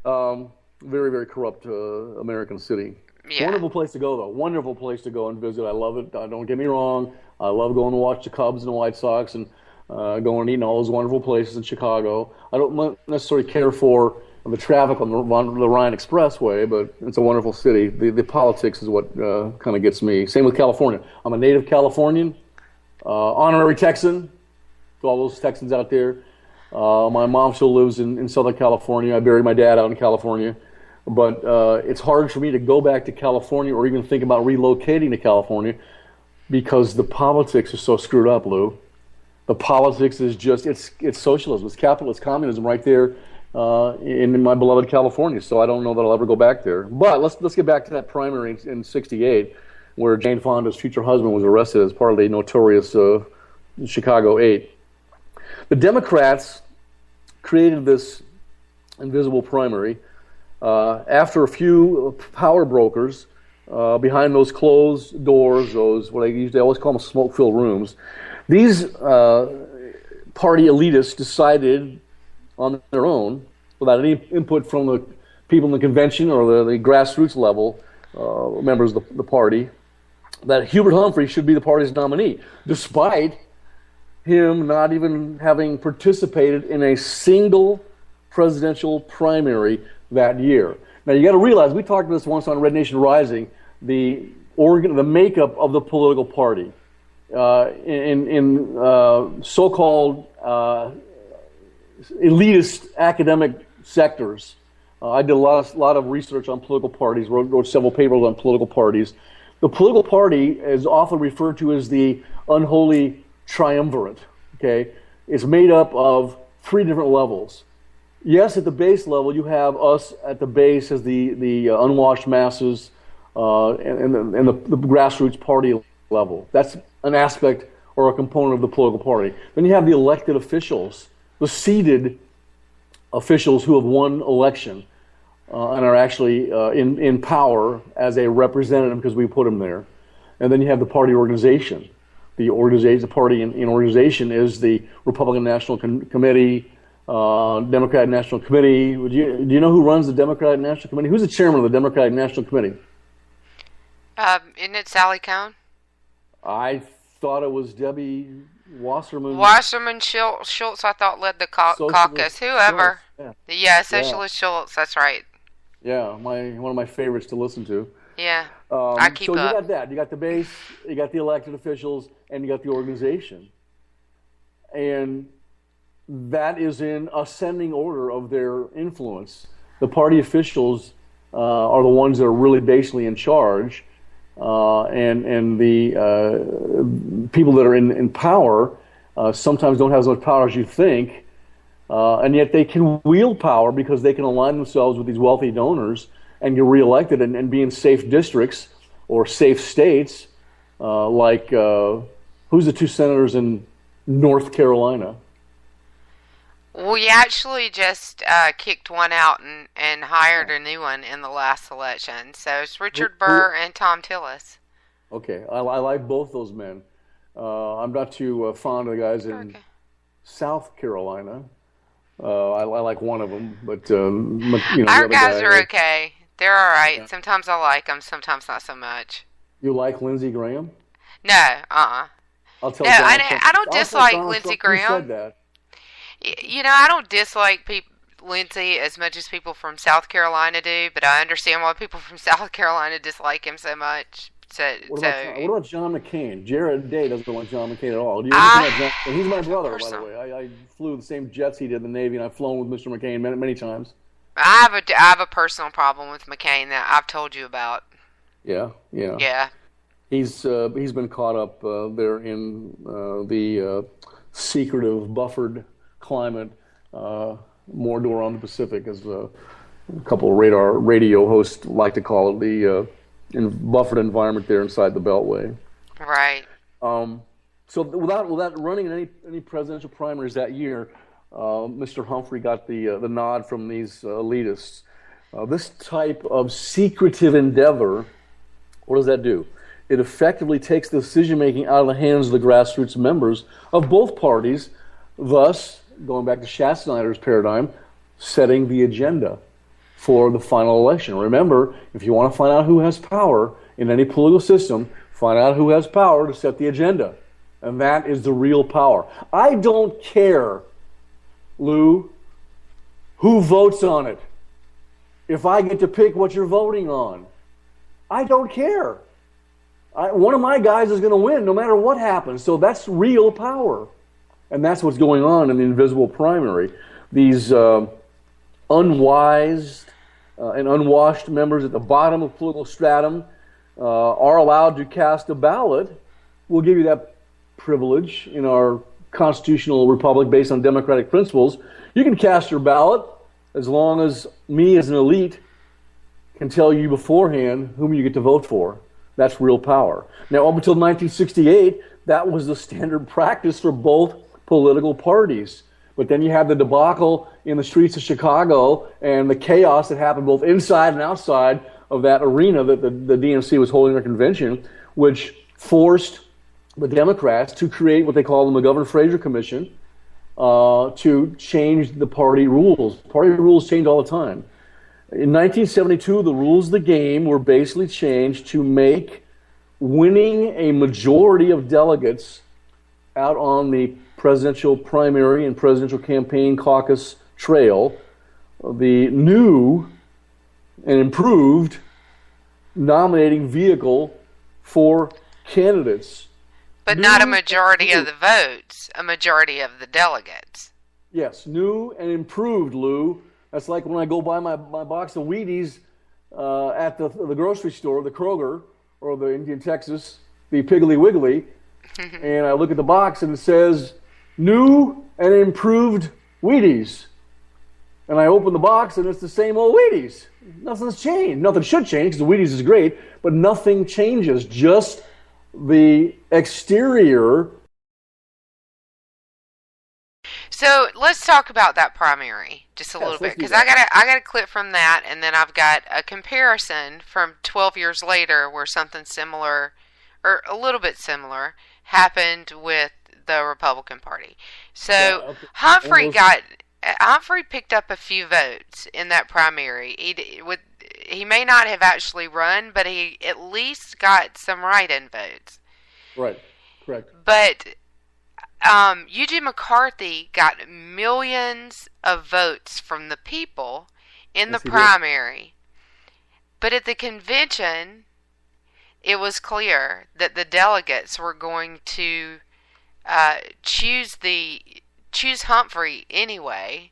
Very, very corrupt American city. Yeah. Wonderful place to go, though. Wonderful place to go and visit. I love it. Don't get me wrong. I love going to watch the Cubs and the White Sox and going and eating all those wonderful places in Chicago. I don't necessarily care for the traffic on the Rhine Expressway, but it's a wonderful city. The politics is what kind of gets me. Same with California. I'm a native Californian, honorary Texan, to all those Texans out there. My mom still lives in Southern California. I buried my dad out in California. But it's hard for me to go back to California or even think about relocating to California because the politics is so screwed up, Lou. The politics is just, it's socialism, it's capitalist communism right there in my beloved California. So I don't know that I'll ever go back there. But let's get back to that primary in 68 where Jane Fonda's future husband was arrested as part of the notorious Chicago 8. The Democrats created this invisible primary after a few power brokers behind those closed doors, those what they always call them smoke-filled rooms. These party elitists decided on their own, without any input from the people in the convention or the grassroots level members of the party, that Hubert Humphrey should be the party's nominee, despite him not even having participated in a single presidential primary that year. Now you got to realize, we talked about this once on Red Nation Rising, the makeup of the political party in so-called elitist academic sectors. I did a lot of research on political parties, wrote several papers on political parties. The political party is often referred to as the unholy triumvirate. Okay, it's made up of three different levels. Yes, at the base level, you have us at the base as the unwashed masses and the grassroots party level. That's an aspect or a component of the political party. Then you have the elected officials, the seated officials who have won election and are actually in power as a representative because we put them there. And then you have the party organization. The party in organization is the Republican National Committee, Democratic National Committee. Do you know who runs the Democratic National Committee? Who's the chairman of the Democratic National Committee? Isn't it Sally Cohn? I thought it was Debbie Wasserman. Wasserman Schultz, I thought, led the caucus. Whoever. Schultz, yeah, Socialist Schultz, that's right. Yeah, one of my favorites to listen to. Yeah. I keep so up. you got that. You got the base, you got the elected officials, and you got the organization. And that is in ascending order of their influence. The party officials are the ones that are really basically in charge, and the people that are in power sometimes don't have as much power as you think, and yet they can wield power because they can align themselves with these wealthy donors and get reelected and be in safe districts or safe states, like who's the two senators in North Carolina? We actually just kicked one out and hired a new one in the last election. So it's Richard Burr and Tom Tillis. Okay, I like both those men. I'm not too fond of the guys in South Carolina. I like one of them, but our guys are okay. They're all right. Yeah. Sometimes I like them, sometimes not so much. You like Lindsey Graham? No, I'll tell no, I don't dislike Lindsey Graham. Who said that? I don't dislike Lindsey as much as people from South Carolina do, but I understand why people from South Carolina dislike him so much. What about John McCain? Jared Day doesn't like John McCain at all. Do you he's my brother, by the way. I flew the same jets he did in the Navy, and I've flown with Mr. McCain many times. I have a personal problem with McCain that I've told you about. Yeah. Yeah. He's been caught up there in the secretive, buffered climate, Mordor on the Pacific, as a couple of radio hosts like to call it, the buffered environment there inside the Beltway. Right. So without running any presidential primaries that year, Mr. Humphrey got the nod from these elitists. This type of secretive endeavor, what does that do? It effectively takes the decision-making out of the hands of the grassroots members of both parties, thus, going back to Schneider's paradigm, setting the agenda for the final election. Remember, if you want to find out who has power in any political system, find out who has power to set the agenda. And that is the real power. I don't care, Lou, who votes on it. If I get to pick what you're voting on, I don't care. One of my guys is going to win no matter what happens. So that's real power. And that's what's going on in the invisible primary. These unwise and unwashed members at the bottom of the political stratum are allowed to cast a ballot. We'll give you that privilege in our constitutional republic based on democratic principles. You can cast your ballot as long as me as an elite can tell you beforehand whom you get to vote for. That's real power. Now, up until 1968, that was the standard practice for both political parties. But then you have the debacle in the streets of Chicago and the chaos that happened both inside and outside of that arena that the DNC was holding their convention, which forced the Democrats to create what they call the McGovern-Fraser Commission to change the party rules. Party rules change all the time. In 1972, the rules of the game were basically changed to make winning a majority of delegates out on the presidential primary and presidential campaign caucus trail the new and improved nominating vehicle for candidates. But not a majority of the votes, a majority of the delegates. Yes, new and improved, Lou. That's like when I go buy my box of Wheaties at the grocery store, the Kroger, or the in Texas, the Piggly Wiggly, and I look at the box and it says, new and improved Wheaties. And I open the box and it's the same old Wheaties. Nothing's changed. Nothing should change because the Wheaties is great, but nothing changes. Just the exterior. So let's talk about that primary just a little bit, because I got a clip from that, and then I've got a comparison from 12 years later where something similar, or a little bit ssimilar, happened with the Republican Party. So Humphrey picked up a few votes in that primary. He may not have actually run, but he at least got some write-in votes. Right, correct. But Eugene McCarthy got millions of votes from the people in the primary. But at the convention, it was clear that the delegates were going to choose Humphrey anyway.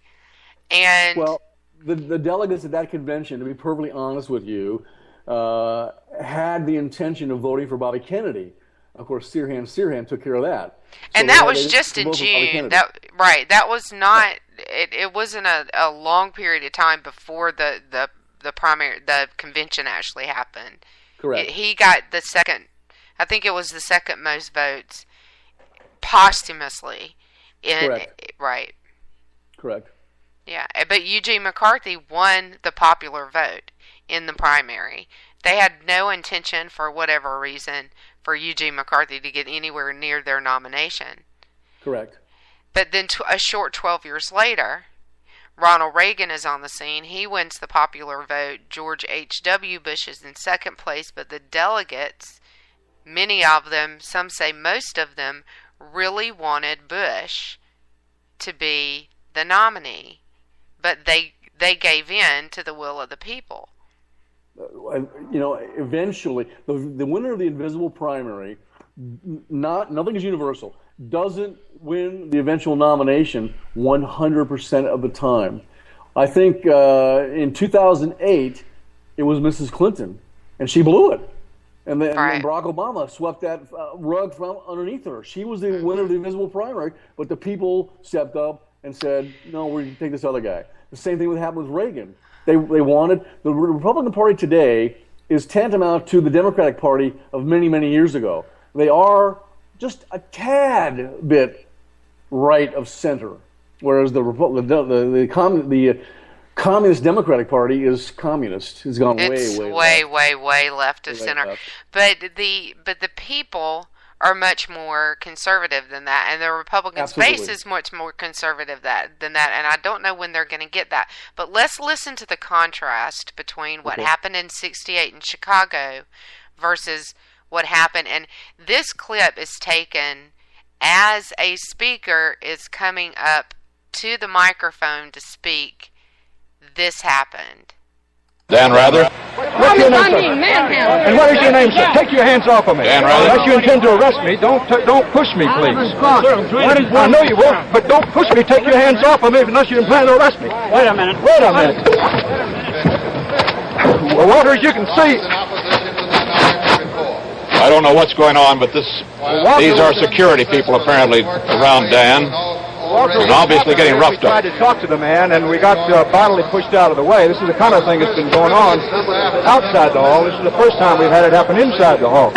And well, the delegates at that convention, to be perfectly honest with you, had the intention of voting for Bobby Kennedy. Of course, Sirhan took care of that. And that was just in June. That was not. It wasn't a long period of time before the convention actually happened. Correct. He got the second. I think it was the second most votes posthumously. Correct. Right. Correct. Yeah, but Eugene McCarthy won the popular vote in the primary. They had no intention, for whatever reason, for Eugene McCarthy to get anywhere near their nomination. Correct. But then a short 12 years later, Ronald Reagan is on the scene. He wins the popular vote. George H.W. Bush is in second place, but the delegates, many of them, some say most of them, really wanted Bush to be the nominee. But they gave in to the will of the people. Eventually, the winner of the invisible primary, nothing is universal, doesn't win the eventual nomination 100% of the time. I think in 2008, it was Mrs. Clinton, and she blew it. And then Barack Obama swept that rug from underneath her. She was the winner of the invisible primary, but the people stepped up and said, no, we're going to take this other guy. The same thing would happen with Reagan. They wanted, the Republican Party today is tantamount to the Democratic Party of many, many years ago. They are just a tad bit right of center, whereas the Communist Democratic Party is communist. It's gone way left of center. Left. But the people are much more conservative than that, and the Republican space is much more conservative than that, and I don't know when they're going to get that. But let's listen to the contrast between what happened in '68 in Chicago versus what happened. And this clip is taken as a speaker is coming up to the microphone to speak. This happened. Dan Rather. What's your name, sir? And what is your name, sir? Take your hands off of me. Dan Rather. Unless you intend to arrest me, don't push me, please. I know you won't, but don't push me. Take your hands off of me unless you plan to arrest me. Wait a minute. Well, Walter, as you can see, I don't know what's going on, but these are security people apparently around Dan. And obviously getting roughed up. We tried to talk to the man, and we got bodily pushed out of the way. This is the kind of thing that's been going on outside the hall. This is the first time we've had it happen inside the hall.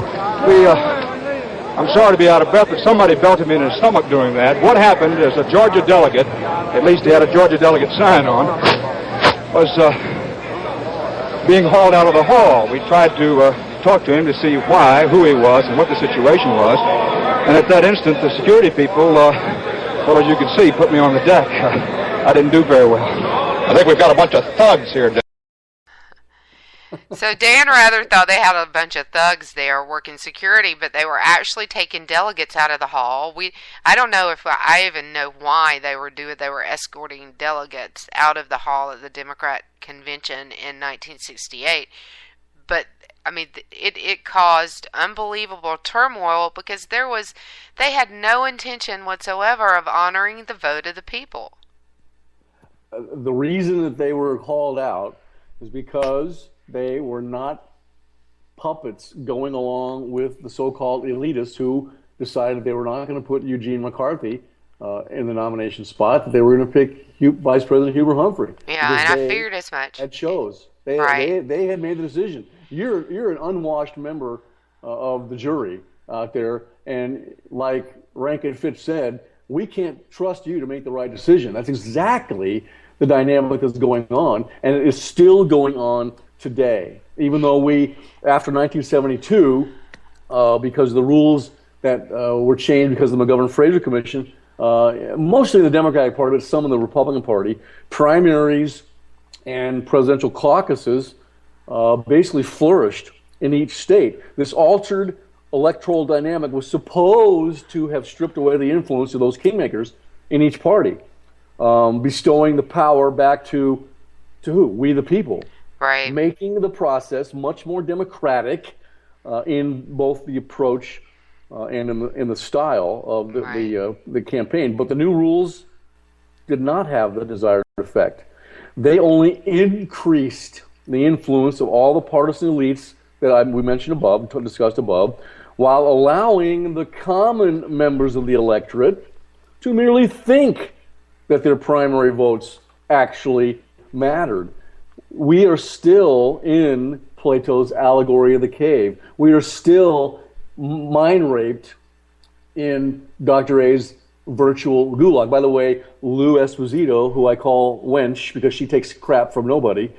I'm sorry to be out of breath, but somebody belted me in the stomach doing that. What happened is a Georgia delegate, at least he had a Georgia delegate sign on, was being hauled out of the hall. We tried to talk to him to see why, who he was, and what the situation was. And at that instant, the security people... well, as you can see, put me on the deck. I didn't do very well. I think we've got a bunch of thugs here. So Dan Rather thought they had a bunch of thugs there working security, but they were actually taking delegates out of the hall. I don't know if I even know why they were doing. They were escorting delegates out of the hall at the Democrat convention in 1968. But I mean, it caused unbelievable turmoil because they had no intention whatsoever of honoring the vote of the people. The reason that they were called out is because they were not puppets going along with the so-called elitists who decided they were not going to put Eugene McCarthy in the nomination spot, that they were going to pick Vice President Hubert Humphrey. Yeah, and I figured as much. That shows. They had made the decision. You're an unwashed member of the jury out there, and like Rankin Fitch said, we can't trust you to make the right decision. That's exactly the dynamic that's going on, and it is still going on today. Even though after 1972, because the rules that were changed because of the McGovern-Fraser Commission, mostly the Democratic Party, but some in the Republican Party, primaries and presidential caucuses basically flourished in each state. This altered electoral dynamic was supposed to have stripped away the influence of those kingmakers in each party, bestowing the power back to who? We the people. right, making the process much more democratic in both the approach and in the style of the campaign. But the new rules did not have the desired effect. They only increased the influence of all the partisan elites that we mentioned above, discussed above, while allowing the common members of the electorate to merely think that their primary votes actually mattered. We are still in Plato's allegory of the cave. We are still mind raped in Dr. A's virtual gulag. By the way, Lou Esposito, who I call Wench because she takes crap from nobody,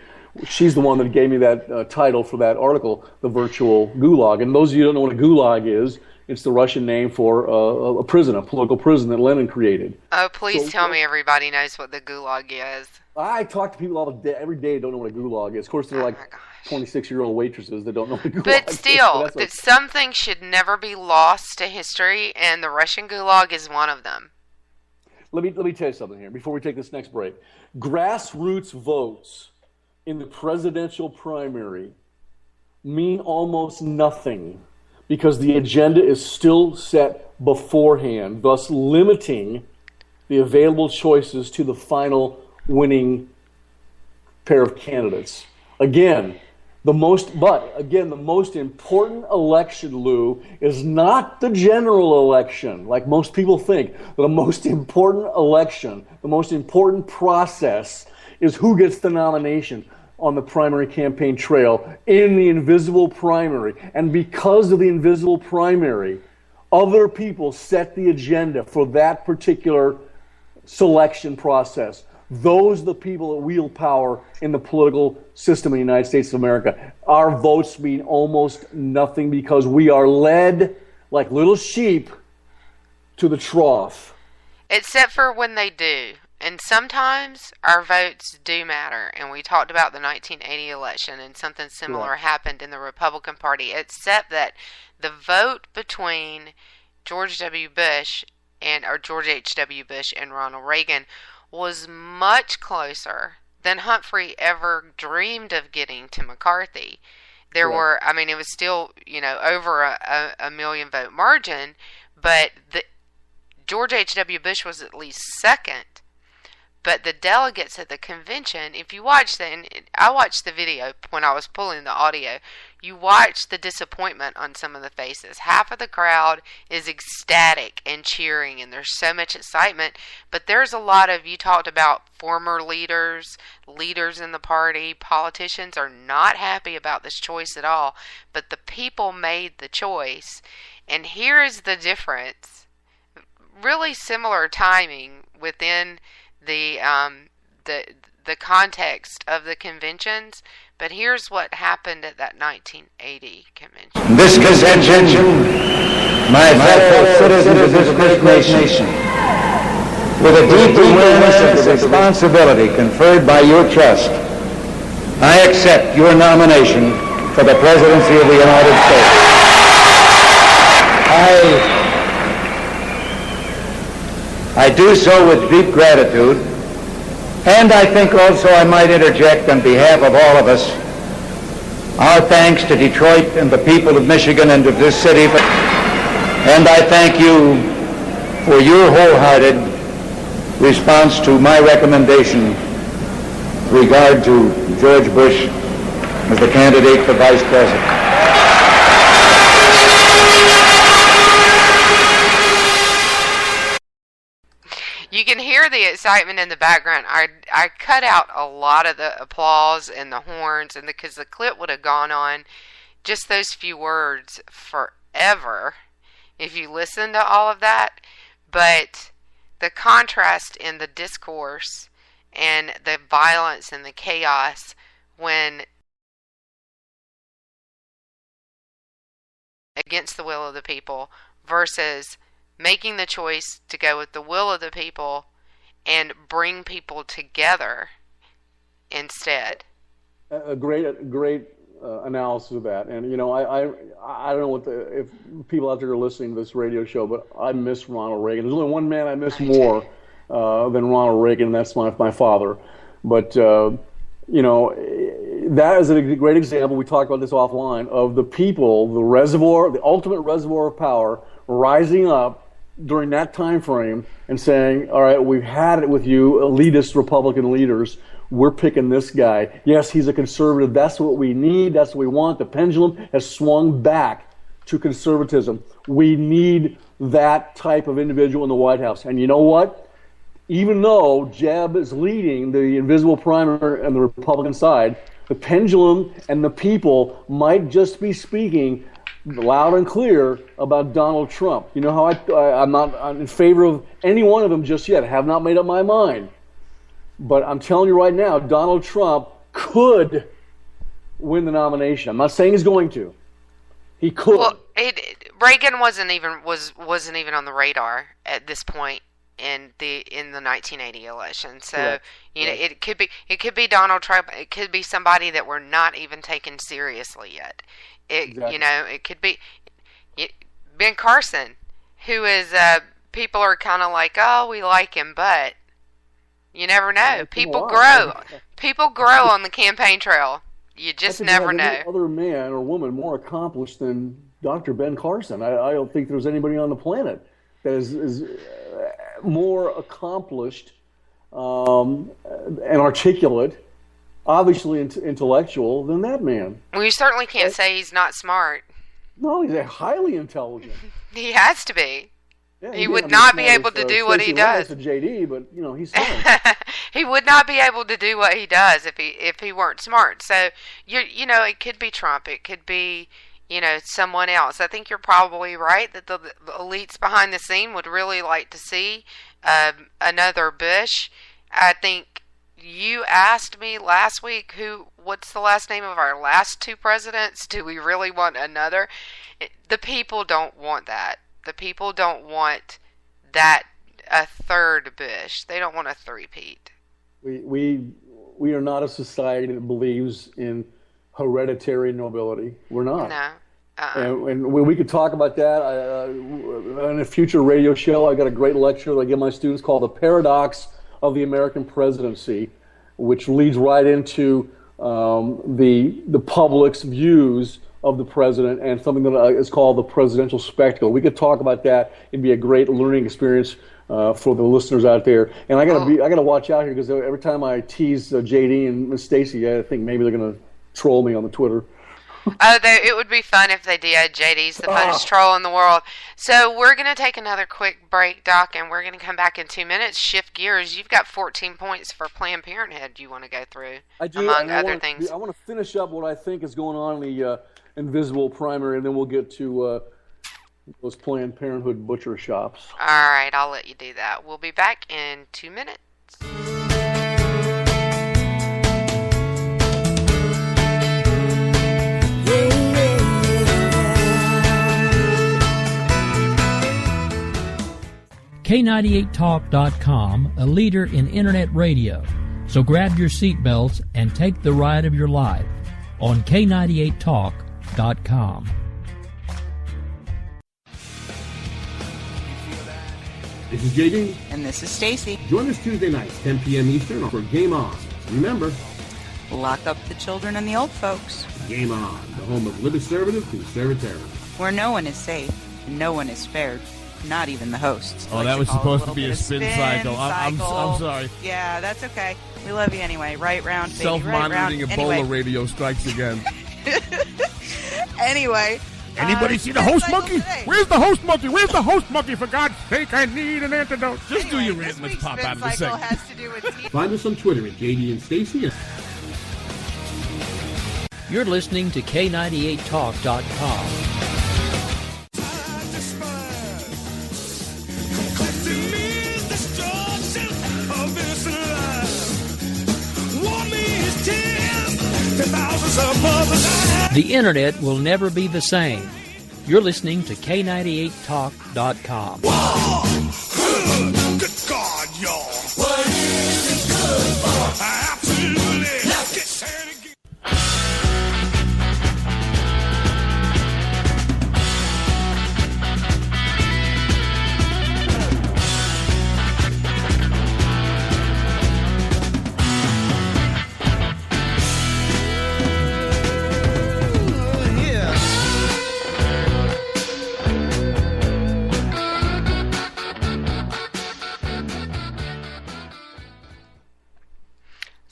she's the one that gave me that title for that article, The Virtual Gulag. And those of you who don't know what a gulag is, it's the Russian name for a prison, a political prison that Lenin created. Oh, please tell me everybody knows what the gulag is. I talk to people every day that don't know what a gulag is. Of course, they're like 26-year-old waitresses that don't know what a gulag is. But still, some things should never be lost to history, and the Russian gulag is one of them. Let me tell you something here before we take this next break. Grassroots votes in the presidential primary mean almost nothing because the agenda is still set beforehand, thus limiting the available choices to the final winning pair of candidates. Again, the most important election, Lou, is not the general election, like most people think. The most important election, the most important process is who gets the nomination on the primary campaign trail in the invisible primary. And because of the invisible primary, other people set the agenda for that particular selection process. Those are the people that wield power in the political system in the United States of America. Our votes mean almost nothing because we are led like little sheep to the trough. Except for when they do. And sometimes our votes do matter. And we talked about the 1980 election, and something similar happened in the Republican Party, except that the vote between George H.W. Bush and Ronald Reagan was much closer than Humphrey ever dreamed of getting to McCarthy. There were, it was still, over a million vote margin, but George H.W. Bush was at least second. But the delegates at the convention, if you watch and I watched the video when I was pulling the audio, you watch the disappointment on some of the faces. Half of the crowd is ecstatic and cheering, and there's so much excitement. But there's a lot of, you talked about former leaders in the party, politicians are not happy about this choice at all. But the people made the choice. And here is the difference. Really similar timing within the context of the conventions, but here's what happened at that 1980 convention. This convention, my fellow citizens of this great nation, with a deep awareness of the responsibility conferred by your trust, I accept your nomination for the presidency of the United States. I do so with deep gratitude, and I think also I might interject on behalf of all of us our thanks to Detroit and the people of Michigan and of this city. And I thank you for your wholehearted response to my recommendation with regard to George Bush as the candidate for Vice President. You can hear the excitement in the background. I cut out a lot of the applause and the horns, and because the clip would have gone on just those few words forever if you listen to all of that. But the contrast in the discourse and the violence and the chaos when against the will of the people versus making the choice to go with the will of the people and bring people together instead. A great analysis of that. And, I don't know if people out there are listening to this radio show, but I miss Ronald Reagan. There's only one man I miss more than Ronald Reagan, and that's my father. But, that is a great example, we talked about this offline, of the people, the ultimate reservoir of power, rising up during that time frame and saying, all right, we've had it with you, elitist Republican leaders. We're picking this guy. Yes, he's a conservative. That's what we need. That's what we want. The pendulum has swung back to conservatism. We need that type of individual in the White House. And you know what? Even though Jeb is leading the invisible primer on the Republican side, the pendulum and the people might just be speaking loud and clear about Donald Trump. You know how I'm not in favor of any one of them just yet. I have not made up my mind. But I'm telling you right now, Donald Trump could win the nomination. I'm not saying he's going to. He could. Well, Reagan wasn't even on the radar at this point in the 1980 election. So Correct. It could be Donald Trump. It could be somebody that we're not even taking seriously yet. Exactly. It could be Ben Carson, who is people are kind of like, oh, we like him, but you never know. People grow. People grow on the campaign trail. You just never know. Any other man or woman more accomplished than Dr. Ben Carson. I don't think there's anybody on the planet that is more accomplished and articulate, obviously intellectual, than that man. Well, you certainly can't say he's not smart. No, he's highly intelligent. He has to be. Yeah, he would not be able to do what he does. To JD, but he's smart. He would not be able to do what he does if he weren't smart. So it could be Trump. It could be someone else. I think you're probably right that the elites behind the scene would really like to see another Bush. I think you asked me last week what's the last name of our last two presidents? Do we really want another? The people don't want that. The people don't want a third Bush. They don't want a three-peat. We are not a society that believes in hereditary nobility. We're not. No. And we could talk about that in a future radio show. I got a great lecture that I give my students called "The Paradox of the American Presidency," which leads right into the public's views of the president and something that is called the presidential spectacle. We could talk about that. It'd be a great learning experience for the listeners out there. And I gotta watch out here because every time I tease JD and Miss Stacy, I think maybe they're gonna troll me on the Twitter. It would be fun if they did. JD's the funnest troll in the world. So we're going to take another quick break, Doc, and we're going to come back in 2 minutes. Shift gears. You've got 14 points for Planned Parenthood you want to go through, I do, among other things. I want to finish up what I think is going on in the invisible primary, and then we'll get to those Planned Parenthood butcher shops. All right, I'll let you do that. We'll be back in 2 minutes. K98Talk.com, a leader in internet radio. So grab your seatbelts and take the ride of your life on K98Talk.com. This is JD. And this is Stacy. Join us Tuesday nights, 10 p.m. Eastern, for Game On. Remember, lock up the children and the old folks. Game On, the home of liberservative conservatism. Where no one is safe, no one is spared. Not even the hosts. Oh, that was supposed to be a spin cycle. I'm sorry. Yeah, that's okay. We love you anyway. Right round, baby. Self-monitoring right Ebola anyway. radio strikes again. Anyway. Anybody see the host monkey? Where's the host monkey? Where's the host monkey? For God's sake, I need an antidote. Just do your rant. Let's pop out of the segment. Find us on Twitter at JD and Stacy. You're listening to K98Talk.com. The internet will never be the same. You're listening to K98Talk.com. Good God, y'all. What is it good for? Absolutely. Let's get sad again.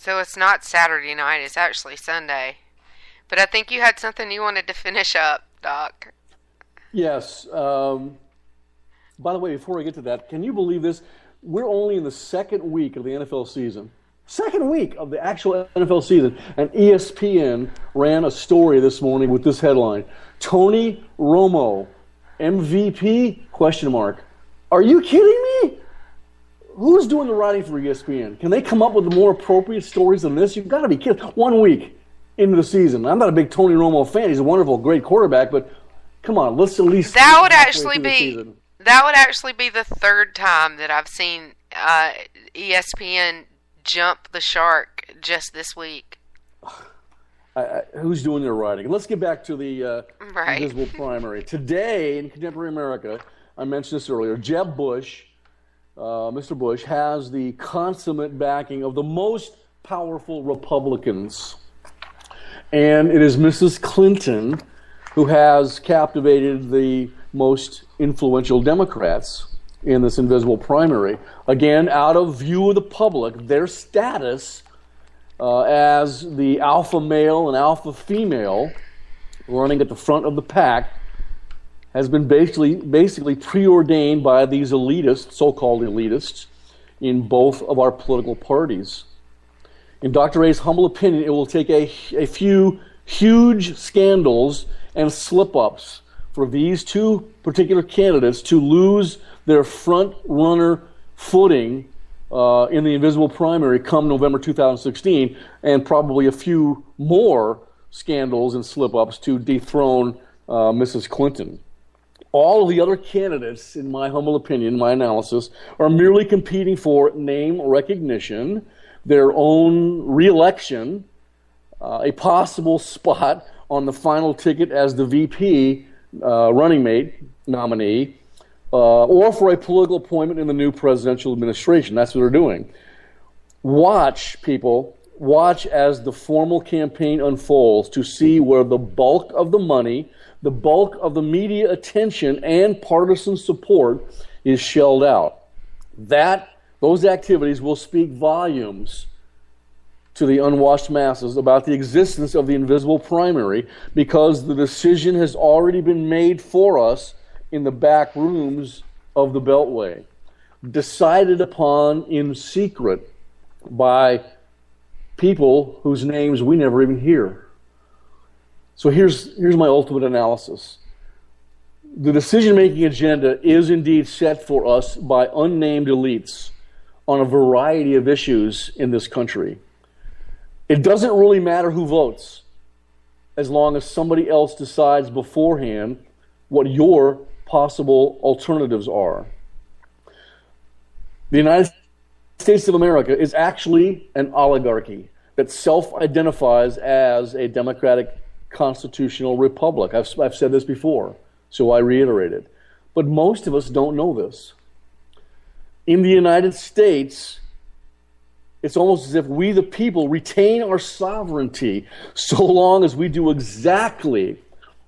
So it's not Saturday night, it's actually Sunday. But I think you had something you wanted to finish up, Doc. Yes. By the way, before I get to that, can you believe this? We're only in the second week of the NFL season. Second week of the actual NFL season. And ESPN ran a story this morning with this headline. Tony Romo, MVP? Question mark. Are you kidding me? Who's doing the writing for ESPN? Can they come up with more appropriate stories than this? You've got to be kidding. 1 week into the season. I'm not a big Tony Romo fan. He's a wonderful, great quarterback, but come on, let's at least... That would actually be the third time that I've seen ESPN jump the shark just this week. Who's doing their writing? Let's get back to the invisible primary. Today in contemporary America, I mentioned this earlier, Jeb Bush, Mr. Bush, has the consummate backing of the most powerful Republicans. And it is Mrs. Clinton who has captivated the most influential Democrats in this invisible primary. Again, out of view of the public, their status as the alpha male and alpha female running at the front of the pack has been basically preordained by these elitists, so-called elitists, in both of our political parties. In Dr. A's humble opinion, it will take a few huge scandals and slip-ups for these two particular candidates to lose their front-runner footing in the invisible primary come November 2016, and probably a few more scandals and slip-ups to dethrone Mrs. Clinton. All of the other candidates, in my humble opinion, my analysis, are merely competing for name recognition, their own re-election, a possible spot on the final ticket as the VP running mate nominee, or for a political appointment in the new presidential administration. That's what they're doing. Watch, people, watch as the formal campaign unfolds to see where the bulk of the money, the bulk of the media attention, and partisan support is shelled out. Those activities will speak volumes to the unwashed masses about the existence of the invisible primary, because the decision has already been made for us in the back rooms of the Beltway, decided upon in secret by people whose names we never even hear. So here's my ultimate analysis. The decision-making agenda is indeed set for us by unnamed elites on a variety of issues in this country. It doesn't really matter who votes, as long as somebody else decides beforehand what your possible alternatives are. The United States of America is actually an oligarchy that self-identifies as a democratic constitutional republic. I've said this before, so I reiterate it. But most of us don't know this. In the United States, it's almost as if we, the people, retain our sovereignty so long as we do exactly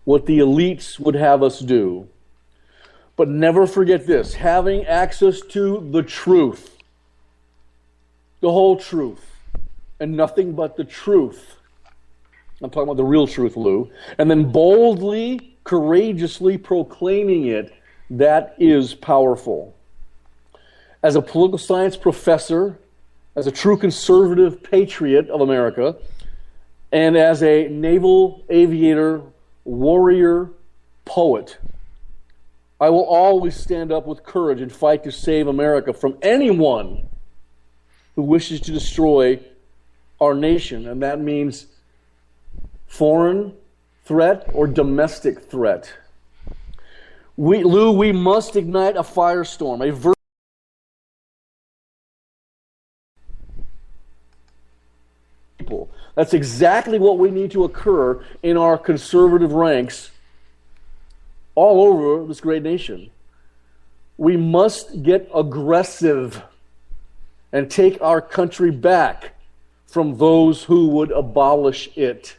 what the elites would have us do. But never forget this: having access to the truth, the whole truth, and nothing but the truth. I'm talking about the real truth, Lou. And then boldly, courageously proclaiming it, that is powerful. As a political science professor, as a true conservative patriot of America, and as a naval aviator, warrior, poet, I will always stand up with courage and fight to save America from anyone who wishes to destroy our nation, and that means foreign threat or domestic threat. We must ignite a firestorm, That's exactly what we need to occur in our conservative ranks all over this great nation. We must get aggressive and take our country back from those who would abolish it.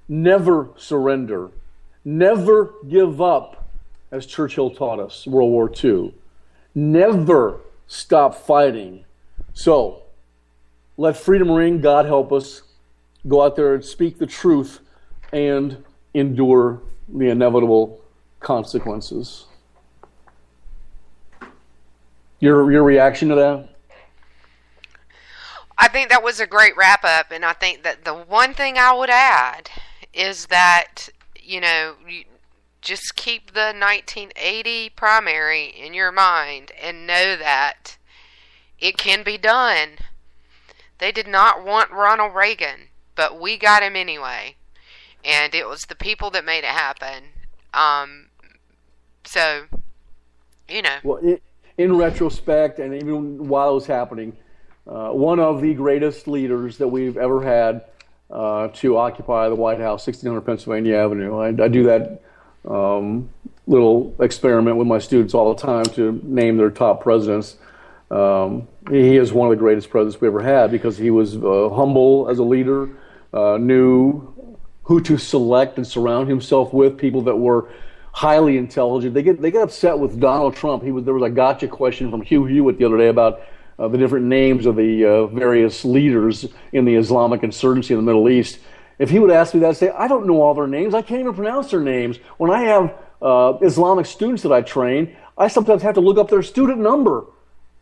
Never surrender. Never give up, as Churchill taught us, World War II. Never stop fighting. So, let freedom ring, God help us, go out there and speak the truth and endure the inevitable consequences. Your reaction to that? I think that was a great wrap-up, and I think that the one thing I would add is that, you just keep the 1980 primary in your mind and know that it can be done. They did not want Ronald Reagan, but we got him anyway. And it was the people that made it happen. Well, in retrospect, and even while it was happening, one of the greatest leaders that we've ever had to occupy the White House, 1600 Pennsylvania Avenue. I do that little experiment with my students all the time to name their top presidents. He is one of the greatest presidents we ever had because he was humble as a leader, knew who to select and surround himself with, people that were highly intelligent. They get upset with Donald Trump. There was a gotcha question from Hugh Hewitt the other day about the different names of the various leaders in the Islamic insurgency in the Middle East. If he would ask me that, I'd say, I don't know all their names. I can't even pronounce their names. When I have Islamic students that I train, I sometimes have to look up their student number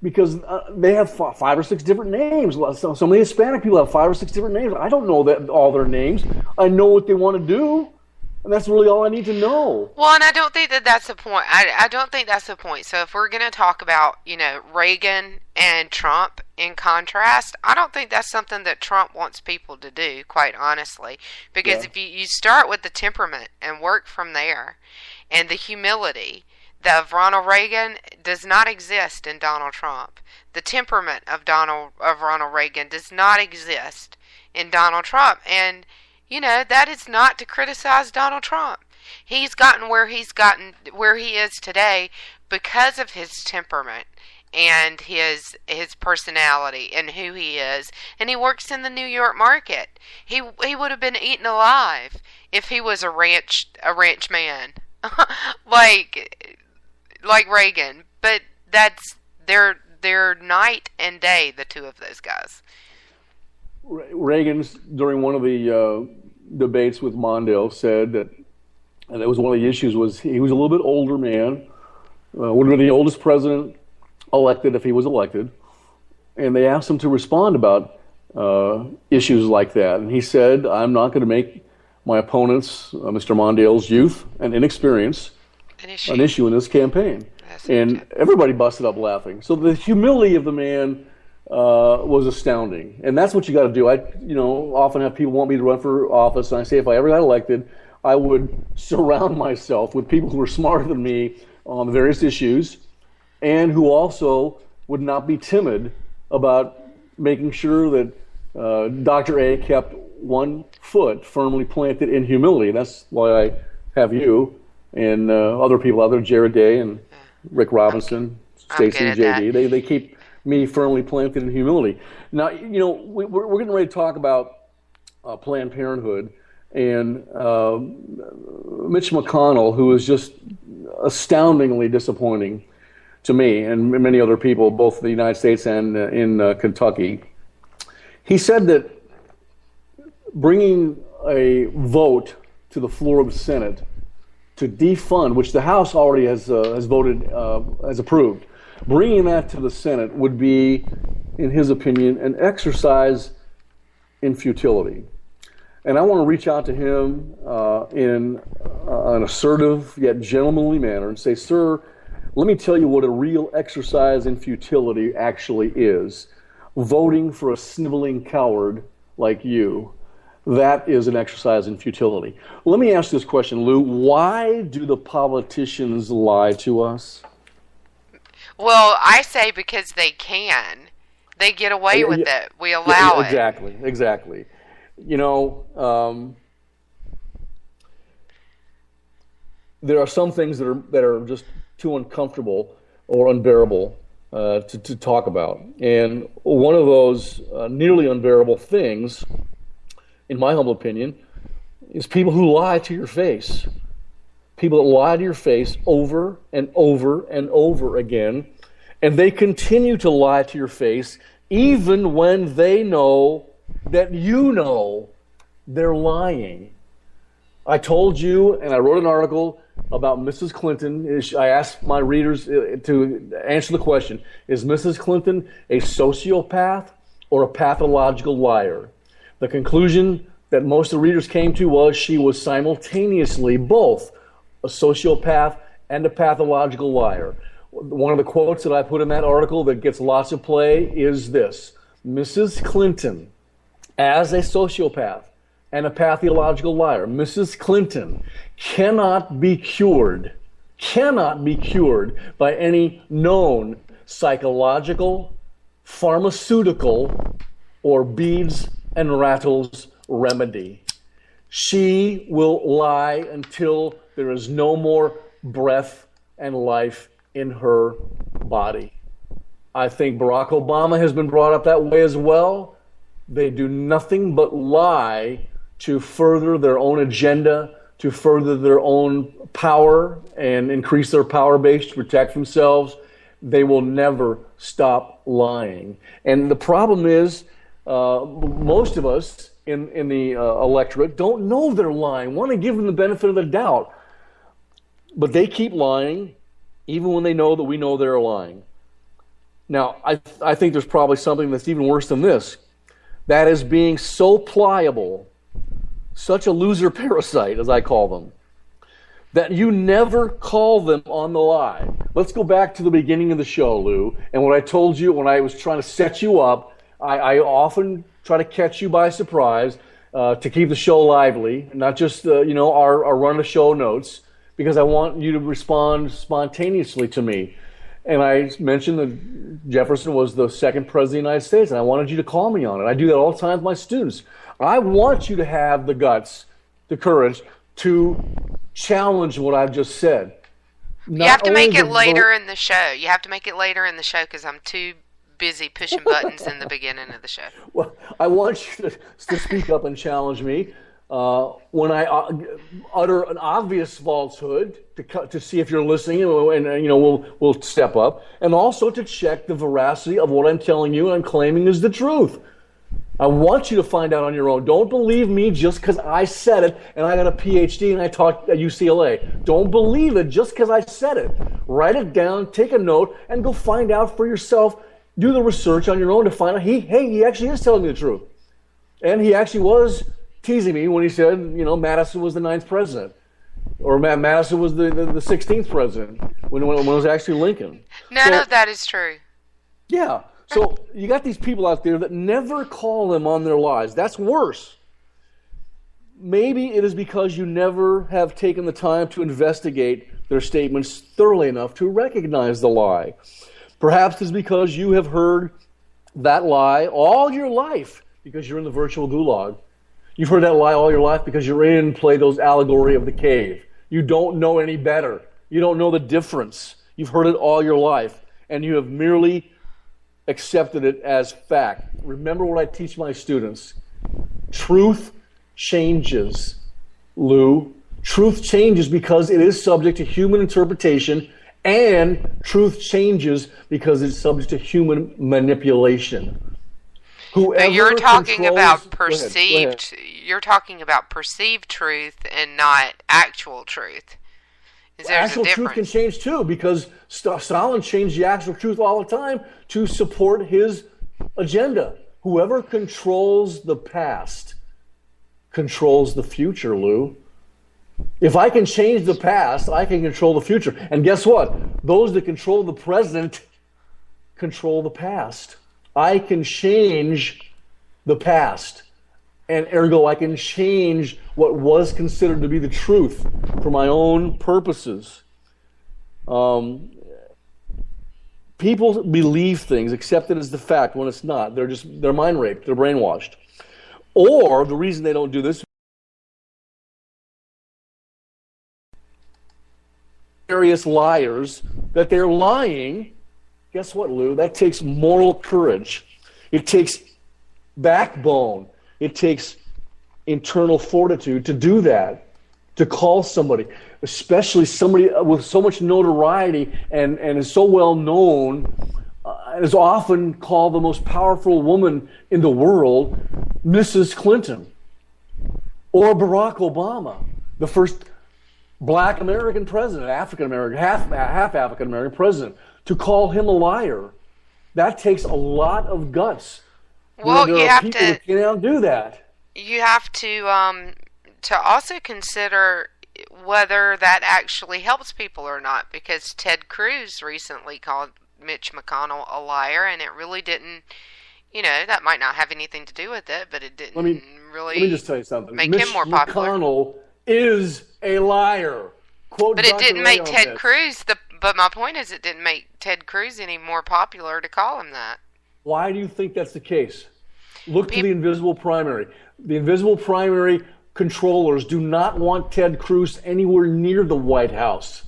because they have 5 or 6 different names. So many Hispanic people have 5 or 6 different names. I don't know all their names. I know what they want to do. And that's really all I need to know. Well, and I don't think that's the point. I don't think that's the point. So if we're going to talk about, Reagan and Trump in contrast, I don't think that's something that Trump wants people to do, quite honestly. Because if you start with the temperament and work from there, and the humility of Ronald Reagan does not exist in Donald Trump. The temperament of Ronald Reagan does not exist in Donald Trump. And that is not to criticize Donald Trump. He's gotten where he is today because of his temperament and his personality and who he is. And he works in the New York market. He would have been eaten alive if he was a ranch man, like Reagan. But that's they're night and day, the two of those guys. Reagan's, during one of the debates with Mondale, said that was one of the issues was he was a little bit older man, would have been the oldest president elected if he was elected, and they asked him to respond about issues like that, and he said, I'm not going to make my opponents, Mr. Mondale's youth and inexperience, an issue in this campaign. And everybody busted up laughing. So the humility of the man was astounding, and that's what you got to do. I, often have people want me to run for office, and I say if I ever got elected, I would surround myself with people who are smarter than me on the various issues, and who also would not be timid about making sure that Dr. A kept one foot firmly planted in humility. That's why I have you and other people out there, Jared Day and Rick Robinson, Stacey, JD. They keep me firmly planted in humility. Now, we're getting ready to talk about Planned Parenthood and Mitch McConnell, who is just astoundingly disappointing to me and many other people, both in the United States and in Kentucky. He said that bringing a vote to the floor of the Senate to defund, which the House already has voted, has approved, bringing that to the Senate would be, in his opinion, an exercise in futility. And I want to reach out to him in an assertive yet gentlemanly manner and say, sir, let me tell you what a real exercise in futility actually is. Voting for a sniveling coward like you. That is an exercise in futility. Let me ask this question, Lou. Why do the politicians lie to us? Well, I say because they can. They get away with it. We allow it. Exactly. There are some things that are just too uncomfortable or unbearable to talk about. And one of those nearly unbearable things, in my humble opinion, is people who lie to your face. People that lie to your face over and over and over again, and they continue to lie to your face even when they know that you know they're lying. I told you, and I wrote an article about Mrs. Clinton. I asked my readers to answer the question, is Mrs. Clinton a sociopath or a pathological liar? The conclusion that most of the readers came to was she was simultaneously both a sociopath and a pathological liar. One of the quotes that I put in that article that gets lots of play is this: Mrs. Clinton, as a sociopath and a pathological liar, Mrs. Clinton cannot be cured by any known psychological, pharmaceutical, or beads and rattles remedy. She will lie until there is no more breath and life in her body. I think Barack Obama has been brought up that way as well. They do nothing but lie to further their own agenda, to further their own power and increase their power base to protect themselves. They will never stop lying. And the problem is, most of us in the electorate don't know they're lying, want to give them the benefit of the doubt. But they keep lying, even when they know that we know they're lying. Now, I think there's probably something that's even worse than this. That is being so pliable, such a loser parasite, as I call them, that you never call them on the lie. Let's go back to the beginning of the show, Lou, and what I told you when I was trying to set you up. I often try to catch you by surprise to keep the show lively, not just our run of show notes, because I want you to respond spontaneously to me. And I mentioned that Jefferson was the second president of the United States, and I wanted you to call me on it. I do that all the time with my students. I want you to have the guts, the courage to challenge what I've just said. You have to make it later in the show. You have to make it later in the show because I'm too busy pushing buttons in the beginning of the show. Well, I want you to speak up and challenge me when I utter an obvious falsehood to see if you're listening, and we'll step up, and also to check the veracity of what I'm telling you and I'm claiming is the truth. I want you to find out on your own. Don't believe me just because I said it and I got a PhD and I taught at UCLA. Don't believe it just because I said it. Write it down, take a note, and go find out for yourself. Do the research on your own to find out, he actually is telling me the truth. And he actually was teasing me when he said, Madison was the 9th president. Or Madison was the 16th president when it was actually Lincoln. None of that is true. Yeah. So you got these people out there that never call them on their lies. That's worse. Maybe it is because you never have taken the time to investigate their statements thoroughly enough to recognize the lie. Perhaps it's because you have heard that lie all your life because you're in the virtual gulag. You've heard that lie all your life because you're in Plato's allegory of the cave. You don't know any better. You don't know the difference. You've heard it all your life, and you have merely accepted it as fact. Remember what I teach my students. Truth changes, Lou. Truth changes because it is subject to human interpretation, and truth changes because it's subject to human manipulation. But you're talking about perceived. You're talking about perceived truth and not actual truth. Actual truth can change too, because Stalin changed the actual truth all the time to support his agenda. Whoever controls the past controls the future, Lou. If I can change the past, I can control the future. And guess what? Those that control the present control the past. I can change the past, and ergo I can change what was considered to be the truth for my own purposes. People believe things, accept it as the fact when it's not. They're mind raped, they're brainwashed. Or the reason they don't do this, various liars, that they're lying. Guess what, Lou? That takes moral courage. It takes backbone. It takes internal fortitude to do that, to call somebody, especially somebody with so much notoriety and is so well known is often called the most powerful woman in the world, Mrs. Clinton, or Barack Obama, the first black American president, African American, half African American president, to call him a liar. That takes a lot of guts. Well, there you are have people to. that can't do that. You have to also consider whether that actually helps people or not, because Ted Cruz recently called Mitch McConnell a liar, and it really didn't. That might not have anything to do with it, but it didn't really. Let me just tell you something. Make Mitch him more popular. McConnell is a liar. Quote But it Dr. didn't Ray make on Ted this. Cruz But my point is, it didn't make Ted Cruz any more popular to call him that. Why do you think that's the case? Look to the invisible primary. The invisible primary controllers do not want Ted Cruz anywhere near the White House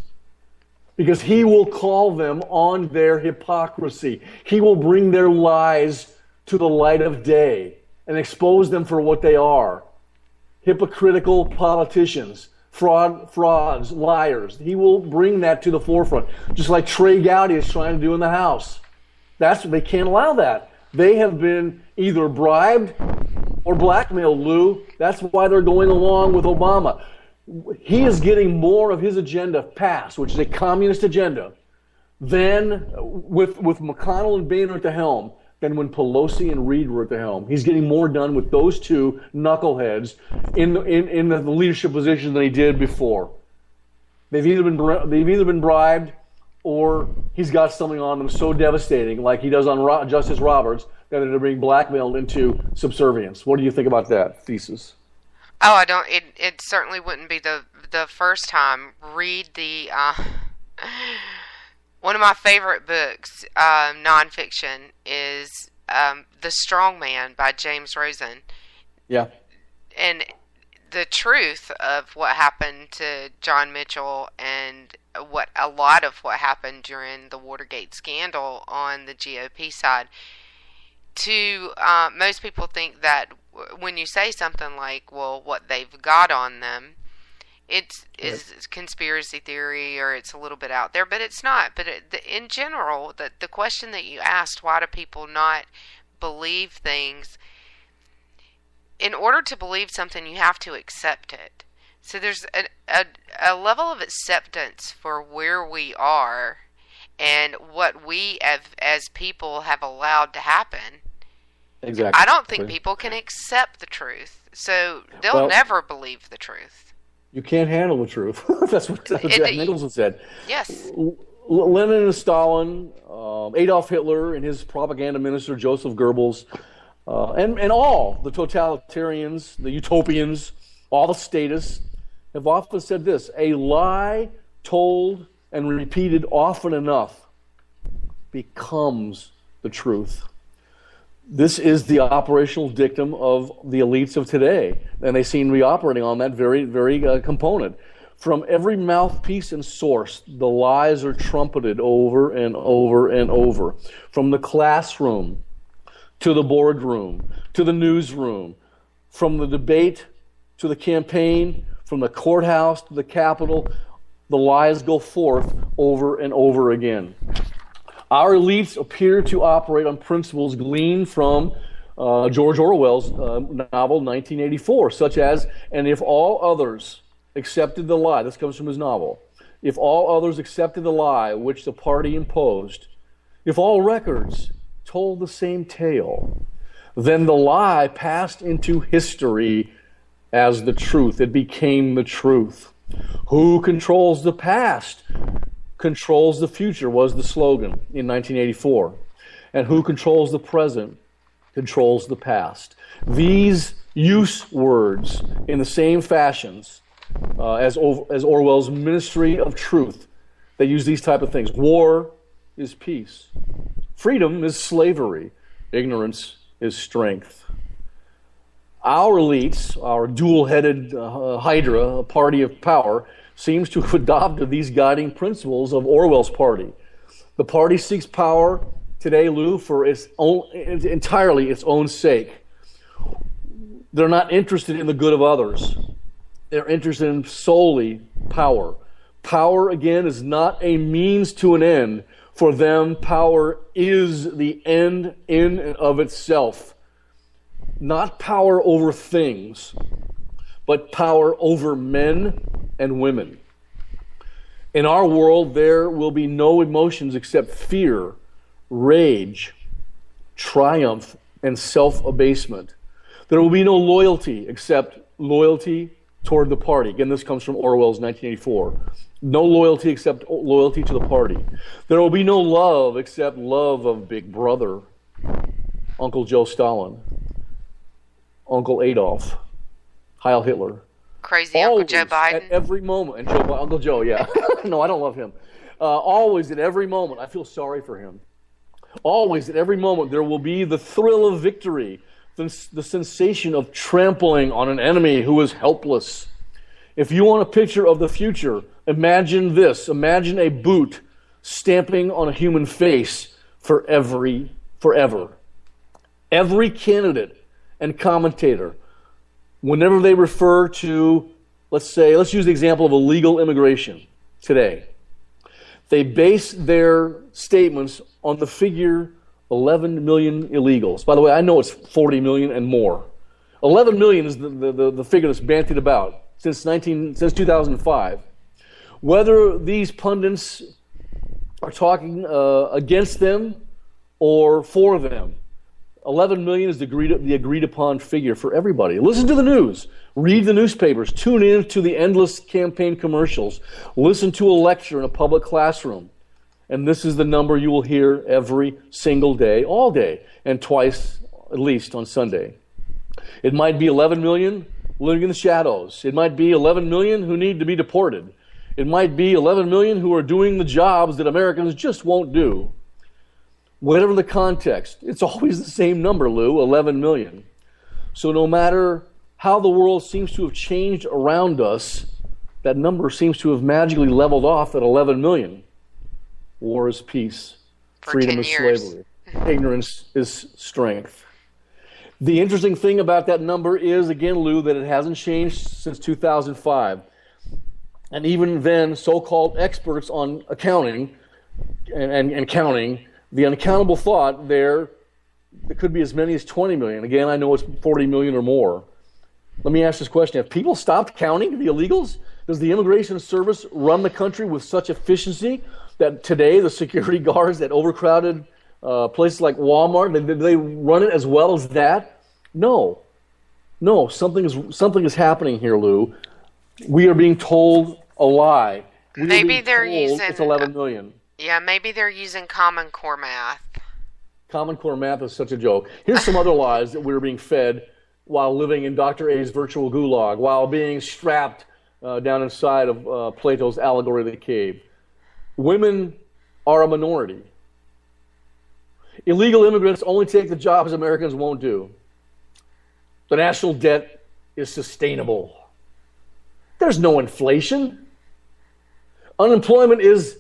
because he will call them on their hypocrisy. He will bring their lies to the light of day and expose them for what they are. Hypocritical politicians, frauds, liars. He will bring that to the forefront, just like Trey Gowdy is trying to do in the House. They can't allow that. They have been either bribed or blackmailed, Lou. That's why they're going along with Obama. He is getting more of his agenda passed, which is a communist agenda, than with McConnell and Boehner at the helm, than when Pelosi and Reid were at the helm. He's getting more done with those two knuckleheads in the leadership position than he did before. They've either been bribed, or he's got something on them so devastating, like he does on Justice Roberts, that they're being blackmailed into subservience. What do you think about that thesis? Oh, I don't. It certainly wouldn't be the first time. Read the one of my favorite books, nonfiction, is The Strong Man by James Rosen. Yeah. And the truth of what happened to John Mitchell and a lot of what happened during the Watergate scandal on the GOP side. Most people think that when you say something like, well, what they've got on them, it's conspiracy theory, or it's a little bit out there, but it's not. But in general, the question that you asked, why do people not believe things? In order to believe something, you have to accept it. So there's a level of acceptance for where we are and what we as people have allowed to happen. Exactly. I don't think people can accept the truth, so they'll never believe the truth. You can't handle the truth. That's what Jack Nicholson said. Yes. Lenin and Stalin, Adolf Hitler and his propaganda minister Joseph Goebbels, and all the totalitarians, the utopians, all the statists have often said this: a lie told and repeated often enough becomes the truth. This is the operational dictum of the elites of today, and they seem to be operating on that very, very component. From every mouthpiece and source, the lies are trumpeted over and over and over. From the classroom to the boardroom to the newsroom, from the debate to the campaign, from the courthouse to the Capitol, the lies go forth over and over again. Our elites appear to operate on principles gleaned from George Orwell's novel 1984, such as, and if all others accepted the lie, this comes from his novel, if all others accepted the lie which the party imposed, if all records told the same tale, then the lie passed into history as the truth. It became the truth. Who controls the past controls the future was the slogan in 1984. And who controls the present controls the past. These use words in the same fashions as Orwell's Ministry of Truth. They use these type of things. War is peace. Freedom is slavery. Ignorance is strength. Our elites, our dual-headed hydra, a party of power, seems to have adopted these guiding principles of Orwell's party. The party seeks power today, Lou, for entirely its own sake. They're not interested in the good of others. They're interested in solely power. Power, again, is not a means to an end For them, power is the end in and of itself. Not power over things, but power over men and women. In our world, there will be no emotions except fear, rage, triumph, and self-abasement. There will be no loyalty except loyalty toward the party. Again, this comes from Orwell's 1984. No loyalty except loyalty to the party. There will be no love except love of Big Brother, Uncle Joe Stalin, Uncle Adolf, Heil Hitler. Crazy Uncle Joe Biden. At every moment, and Uncle Joe, yeah. No, I don't love him. Always, at every moment, I feel sorry for him. Always, at every moment, there will be the thrill of victory, the sensation of trampling on an enemy who is helpless. If you want a picture of the future, imagine this. Imagine a boot stamping on a human face forever. Every candidate and commentator, whenever they refer to, let's use the example of illegal immigration today, they base their statements on the figure 11 million illegals. By the way, I know it's 40 million and more. 11 million is the figure that's bandied about since 2005. Whether these pundits are talking against them or for them, 11 million is the agreed upon figure for everybody. Listen to the news. Read the newspapers. Tune in to the endless campaign commercials. Listen to a lecture in a public classroom. And this is the number you will hear every single day, all day, and twice at least on Sunday. It might be 11 million living in the shadows. It might be 11 million who need to be deported. It might be 11 million who are doing the jobs that Americans just won't do. Whatever the context, it's always the same number, Lou, 11 million. So no matter how the world seems to have changed around us, that number seems to have magically leveled off at 11 million. War is peace. Freedom is slavery. Ignorance is strength. The interesting thing about that number is, again, Lou, that it hasn't changed since 2005. And even then, so-called experts on accounting and counting, the uncountable thought there could be as many as 20 million. Again, I know it's 40 million or more. Let me ask this question. Have people stopped counting the illegals? Does the Immigration Service run the country with such efficiency that today the security guards at overcrowded places like Walmart, do they run it as well as that? No. No, something is happening here, Lou. We are being told a lie. Maybe they're using... It's 11 million. Yeah, maybe they're using Common Core math. Common Core math is such a joke. Here's some other lies that we're being fed while living in Dr. A's virtual gulag, while being strapped down inside of Plato's allegory of the cave. Women are a minority. Illegal immigrants only take the jobs Americans won't do. The national debt is sustainable. There's no inflation. Unemployment is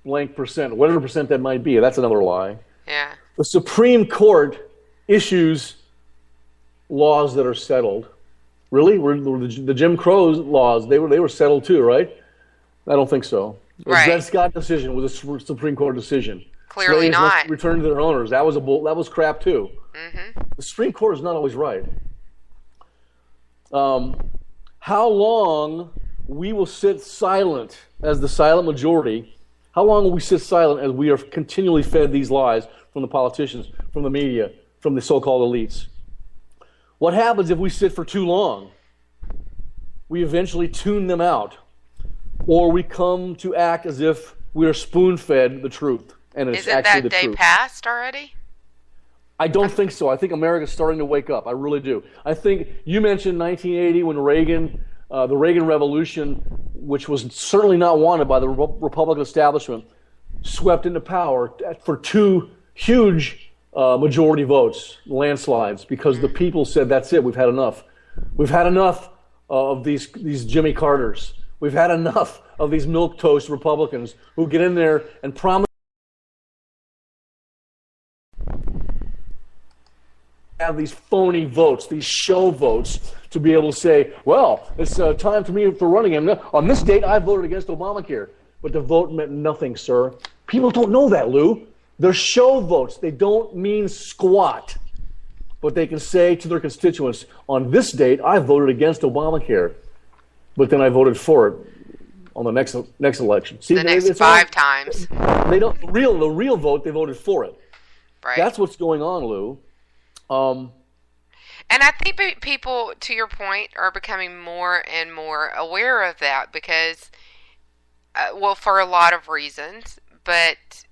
blank percent, whatever percent that might be. That's another lie. Yeah. The Supreme Court issues laws that are settled. Really? The Jim Crow laws, they were settled too, right? I don't think so. The Dred Scott decision was a Supreme Court decision. Clearly Slaves not. Returned to their owners. That was crap too. Mm-hmm. The Supreme Court is not always right. How long we will sit silent as the silent majority, how long will we sit silent as we are continually fed these lies from the politicians, from the media, from the so-called elites? What happens if we sit for too long? We eventually tune them out, or we come to act as if we are spoon-fed the truth, and it's actually the truth. Isn't that day passed already? I don't think so. I think America's starting to wake up. I really do. I think you mentioned 1980 when Reagan, the Reagan Revolution, which was certainly not wanted by the Republican establishment, swept into power for two huge majority votes, landslides, because the people said, that's it, we've had enough. We've had enough of these Jimmy Carters. We've had enough of these milquetoast Republicans who get in there and promise have these phony votes, these show votes, to be able to say, well, it's time for me for running. And on this date, I voted against Obamacare. But the vote meant nothing, sir. People don't know that, Lou. They're show votes. They don't mean squat. But they can say to their constituents, on this date, I voted against Obamacare, but then I voted for it on the next election. See, the next 5 times. They don't the real vote. They voted for it. Right. That's what's going on, Lou. And I think people, to your point, are becoming more and more aware of that because, for a lot of reasons. But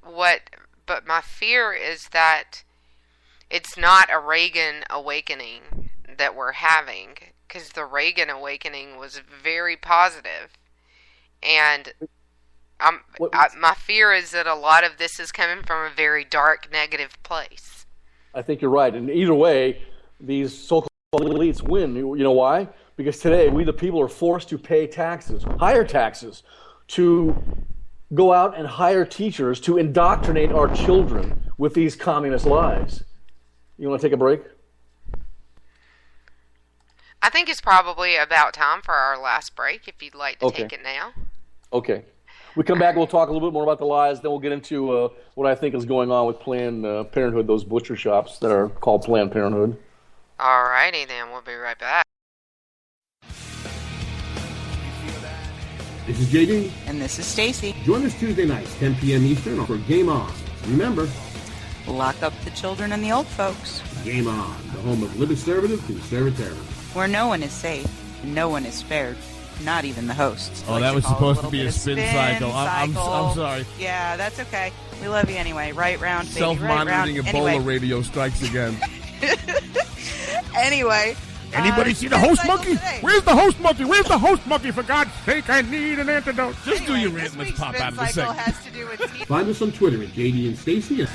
my fear is that it's not a Reagan awakening that we're having, because the Reagan awakening was very positive. And my fear is that a lot of this is coming from a very dark, negative place. I think you're right. And either way, these so-called elites win. You know why? Because today, we the people are forced to pay taxes, higher taxes, to go out and hire teachers to indoctrinate our children with these communist lies. You want to take a break? I think it's probably about time for our last break, if you'd like to take it now. Okay. We come back, we'll talk a little bit more about the lies, then we'll get into what I think is going on with Planned Parenthood, those butcher shops that are called Planned Parenthood. All righty, then. We'll be right back. This is JD. And this is Stacy. Join us Tuesday nights, 10 p.m. Eastern, for Game On. Remember, lock up the children and the old folks. Game On, the home of liberty conservatism. Where no one is safe, and no one is spared, not even the hosts. Oh, that was supposed to be a spin cycle. I'm sorry. Yeah, that's okay. We love you anyway. Right round, baby. Self-monitoring right Ebola radio strikes again. Anyway. Anybody see the host monkey? Today. Where's the host monkey? Where's the host monkey? For God's sake, I need an antidote. Just do your rant. Let's pop out of the segment. Find us on Twitter at JD and Stacy.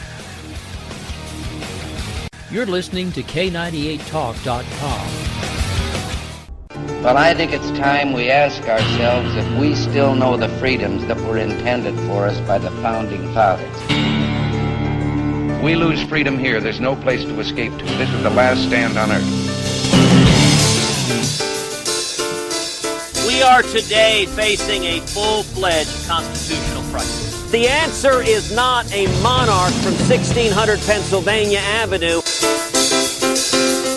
You're listening to K98Talk.com. Well, I think it's time we ask ourselves if we still know the freedoms that were intended for us by the Founding Fathers. If we lose freedom here, there's no place to escape to. This is the last stand on earth. We are today facing a full-fledged constitutional crisis. The answer is not a monarch from 1600 Pennsylvania Avenue.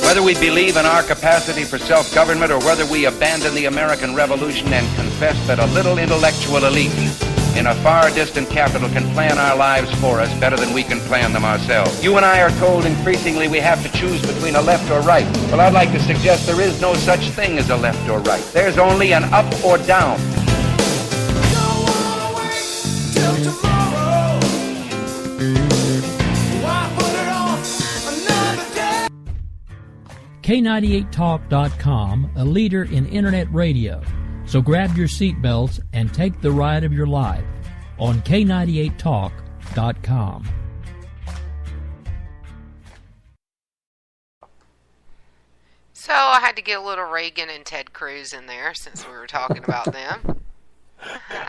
Whether we believe in our capacity for self-government or whether we abandon the American Revolution and confess that a little intellectual elite in a far distant capital can plan our lives for us better than we can plan them ourselves. You and I are told increasingly we have to choose between a left or right. Well, I'd like to suggest there is no such thing as a left or right. There's only an up or down. K98Talk.com, a leader in internet radio. So grab your seatbelts and take the ride of your life on K98Talk.com. So I had to get a little Reagan and Ted Cruz in there since we were talking about them.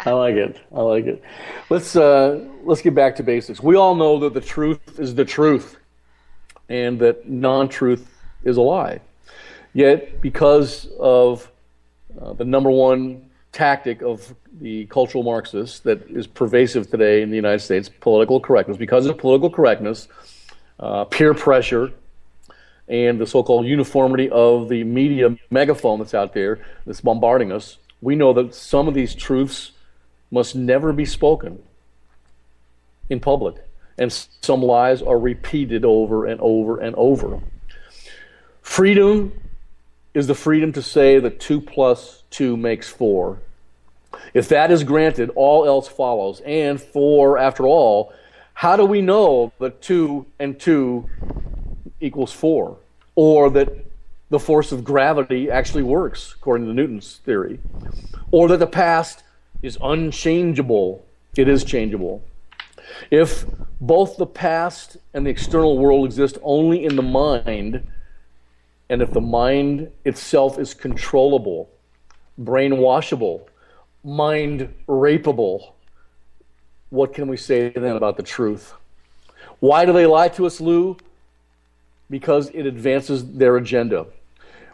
I like it. Let's get back to basics. We all know that the truth is the truth, and that non-truth is a lie. Yet, because of the number one tactic of the cultural Marxists that is pervasive today in the United States, political correctness, because of political correctness, peer pressure, and the so-called uniformity of the media megaphone that's out there that's bombarding us, we know that some of these truths must never be spoken in public, and some lies are repeated over and over and over. Freedom is the freedom to say that 2 + 2 makes 4. If that is granted, all else follows. And after all, how do we know that 2 and 2 equals 4? Or that the force of gravity actually works, according to Newton's theory? Or that the past is unchangeable? It is changeable. If both the past and the external world exist only in the mind, and if the mind itself is controllable, brainwashable, mind rapeable, what can we say then about the truth? Why do they lie to us, Lou? Because it advances their agenda.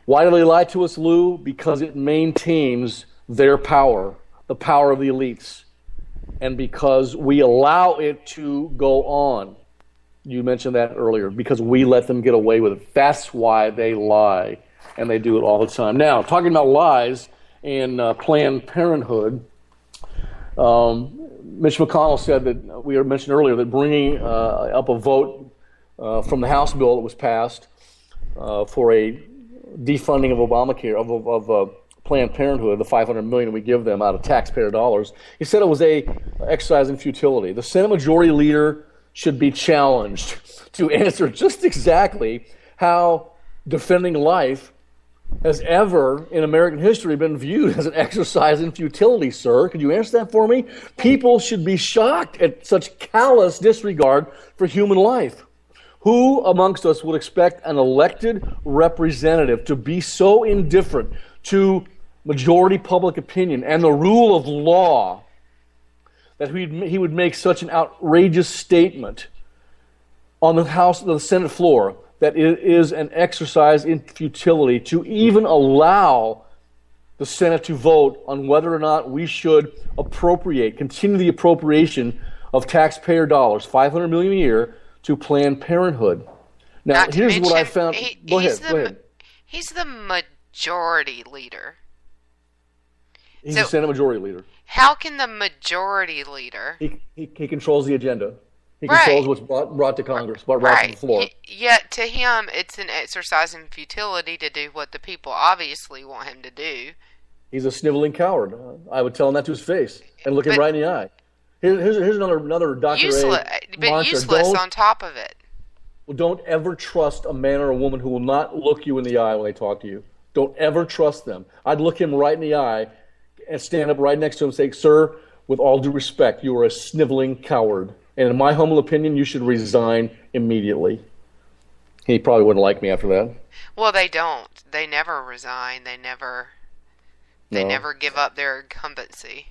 Why do they lie to us, Lou? Because it maintains their power, the power of the elites. and because we allow it to go on. You mentioned that earlier, because we let them get away with it. That's why they lie, and they do it all the time. Now, talking about lies in Planned Parenthood, Mitch McConnell said that, we mentioned earlier, that bringing up a vote from the House bill that was passed for a defunding of Obamacare, of Planned Parenthood, the $500 million we give them out of taxpayer dollars. He said it was a exercise in futility. The Senate Majority Leader should be challenged to answer just exactly how defending life has ever in American history been viewed as an exercise in futility, sir. Could you answer that for me? People should be shocked at such callous disregard for human life. Who amongst us would expect an elected representative to be so indifferent to majority public opinion and the rule of law that he would make such an outrageous statement on the Senate floor that it is an exercise in futility to even allow the Senate to vote on whether or not we should continue the appropriation of taxpayer dollars, $500 million a year, to Planned Parenthood. Now, here's what I found. Go ahead. He's the majority leader. He's the Senate Majority Leader. How can the majority leader... He controls the agenda. He controls what's brought to Congress, brought to the floor. Yet to him, it's an exercise in futility to do what the people obviously want him to do. He's a sniveling coward. I would tell him that to his face and look him right in the eye. Here's another Dr. But useless on top of it. Well, don't ever trust a man or a woman who will not look you in the eye when they talk to you. Don't ever trust them. I'd look him right in the eye and stand up right next to him and say, "Sir, with all due respect, you are a sniveling coward. And in my humble opinion, you should resign immediately." He probably wouldn't like me after that. Well, they don't. They never resign. They never give up their incumbency.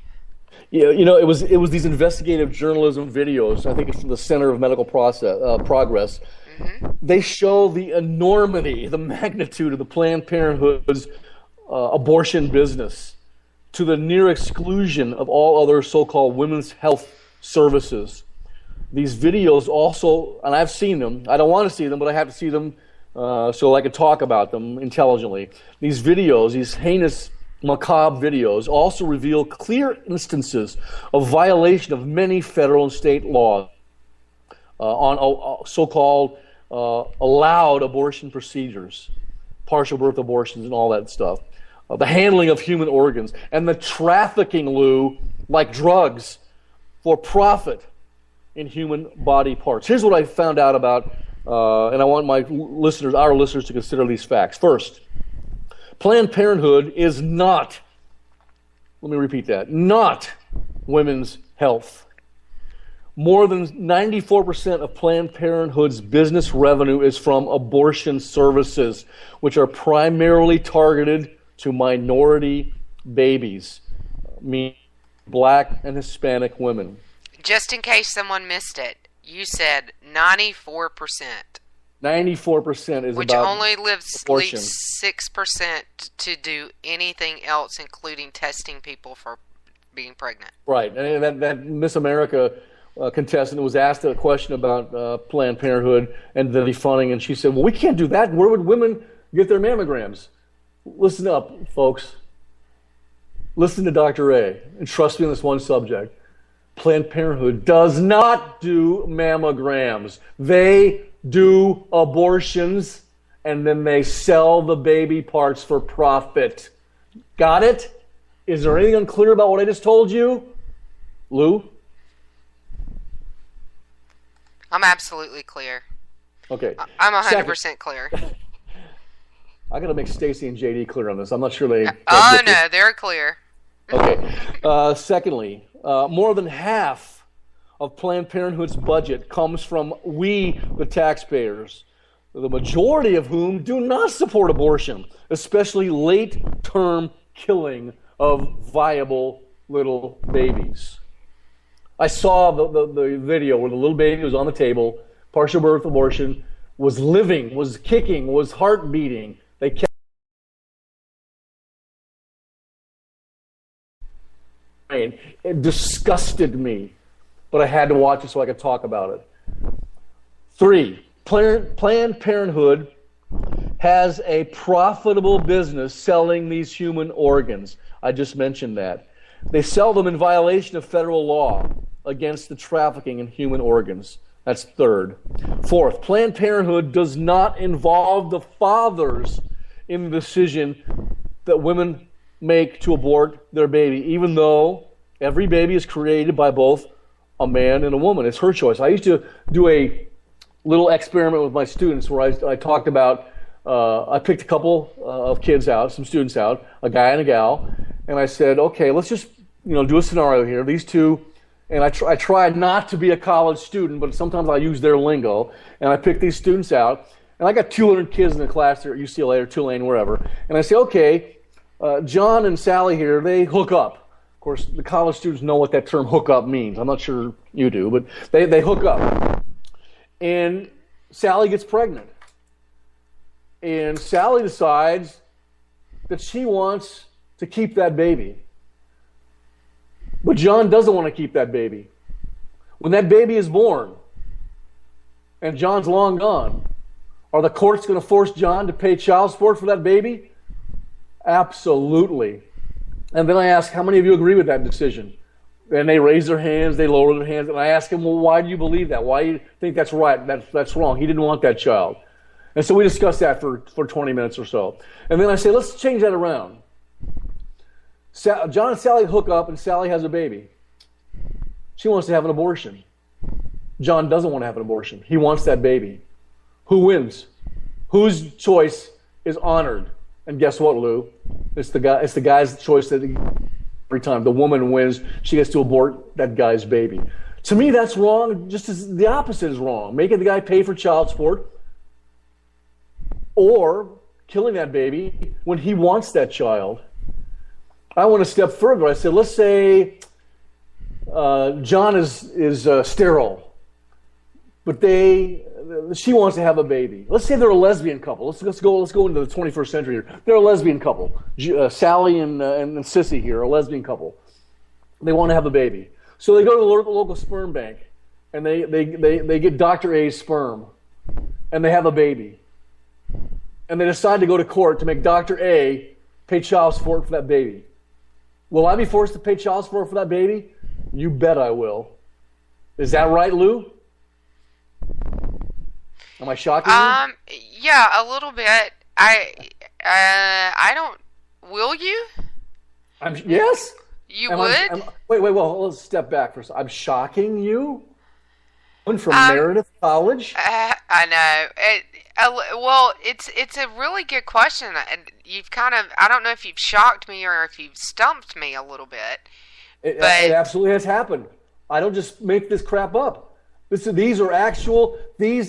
Yeah, it was these investigative journalism videos. I think it's from the Center of Medical Progress. Mm-hmm. They show the enormity, the magnitude of the Planned Parenthood's abortion business, to the near exclusion of all other so-called women's health services. These videos also, and I've seen them, I don't want to see them, but I have to see them so I can talk about them intelligently. These videos, these heinous, macabre videos, also reveal clear instances of violation of many federal and state laws on so-called allowed abortion procedures, partial birth abortions and all that stuff. The handling of human organs, and the trafficking, Lou, like drugs, for profit in human body parts. Here's what I found out about, and I want our listeners to consider these facts. First, Planned Parenthood is not, let me repeat that, not women's health. More than 94% of Planned Parenthood's business revenue is from abortion services, which are primarily targeted to minority babies, meaning Black and Hispanic women. Just in case someone missed it, you said 94%. 94% is which about only leaves abortion. 6% to do anything else, including testing people for being pregnant. Right, and that Miss America contestant was asked a question about Planned Parenthood and the defunding, and she said, "Well, we can't do that. Where would women get their mammograms?" Listen up, folks. Listen to Dr. A, and trust me on this one subject. Planned Parenthood does not do mammograms. They do abortions, and then they sell the baby parts for profit. Got it? Is there anything unclear about what I just told you? Lou? I'm absolutely clear. Okay. I'm 100% clear. I got to make Stacy and JD clear on this. I'm not sure they... Oh, no, they're clear. Okay. Secondly, more than half of Planned Parenthood's budget comes from we, the taxpayers, the majority of whom do not support abortion, especially late-term killing of viable little babies. I saw the video where the little baby was on the table, partial birth abortion, was living, was kicking, was heart beating. They kept It disgusted me, but I had to watch it so I could talk about it. 3, Planned Parenthood has a profitable business selling these human organs. I just mentioned that. They sell them in violation of federal law against the trafficking in human organs. That's 3rd. 4th, Planned Parenthood does not involve the fathers in the decision that women make to abort their baby, even though every baby is created by both a man and a woman. It's her choice. I used to do a little experiment with my students where I talked about, I picked a couple of kids out, some students out, a guy and a gal, and I said, okay, let's just do a scenario here. These two, and I tried not to be a college student, but sometimes I use their lingo, and I picked these students out, and I got 200 kids in the class there at UCLA or Tulane, wherever, and I say, okay, John and Sally here, they hook up. Of course, the college students know what that term hook up means. I'm not sure you do, but they hook up. And Sally gets pregnant. And Sally decides that she wants to keep that baby. But John doesn't want to keep that baby. When that baby is born, and John's long gone, are the courts going to force John to pay child support for that baby? Absolutely. And then I ask, how many of you agree with that decision? And they raise their hands, they lower their hands, and I ask them, well, why do you believe that? Why do you think that's right? That's wrong. He didn't want that child. And so we discuss that for 20 minutes or so. And then I say, let's change that around. John and Sally hook up, and Sally has a baby. She wants to have an abortion. John doesn't want to have an abortion. He wants that baby. Who wins? Whose choice is honored? And guess what, Lou? It's the guy's choice that every time the woman wins, she gets to abort that guy's baby. To me, that's wrong. Just as the opposite is wrong. Making the guy pay for child support or killing that baby when he wants that child. I went a step further. I said, let's say John is sterile, but she wants to have a baby. Let's say they're a lesbian couple. Let's go into the 21st century here. They're a lesbian couple. Sally and Sissy here are a lesbian couple. They want to have a baby, so they go to the local sperm bank, and they get Dr. A's sperm, and they have a baby, and they decide to go to court to make Dr. A pay child support for that baby. Will I be forced to pay child support for that baby? You bet I will. Is that right, Lou? Am I shocking you? Yeah, a little bit. I don't. Will you? Yes. You would? Wait. Well, let's step back for a second. I'm shocking you. One from Meredith College. I know. Well, it's a really good question, and you've kind of. I don't know if you've shocked me or if you've stumped me a little bit. It absolutely has happened. I don't just make this crap up. These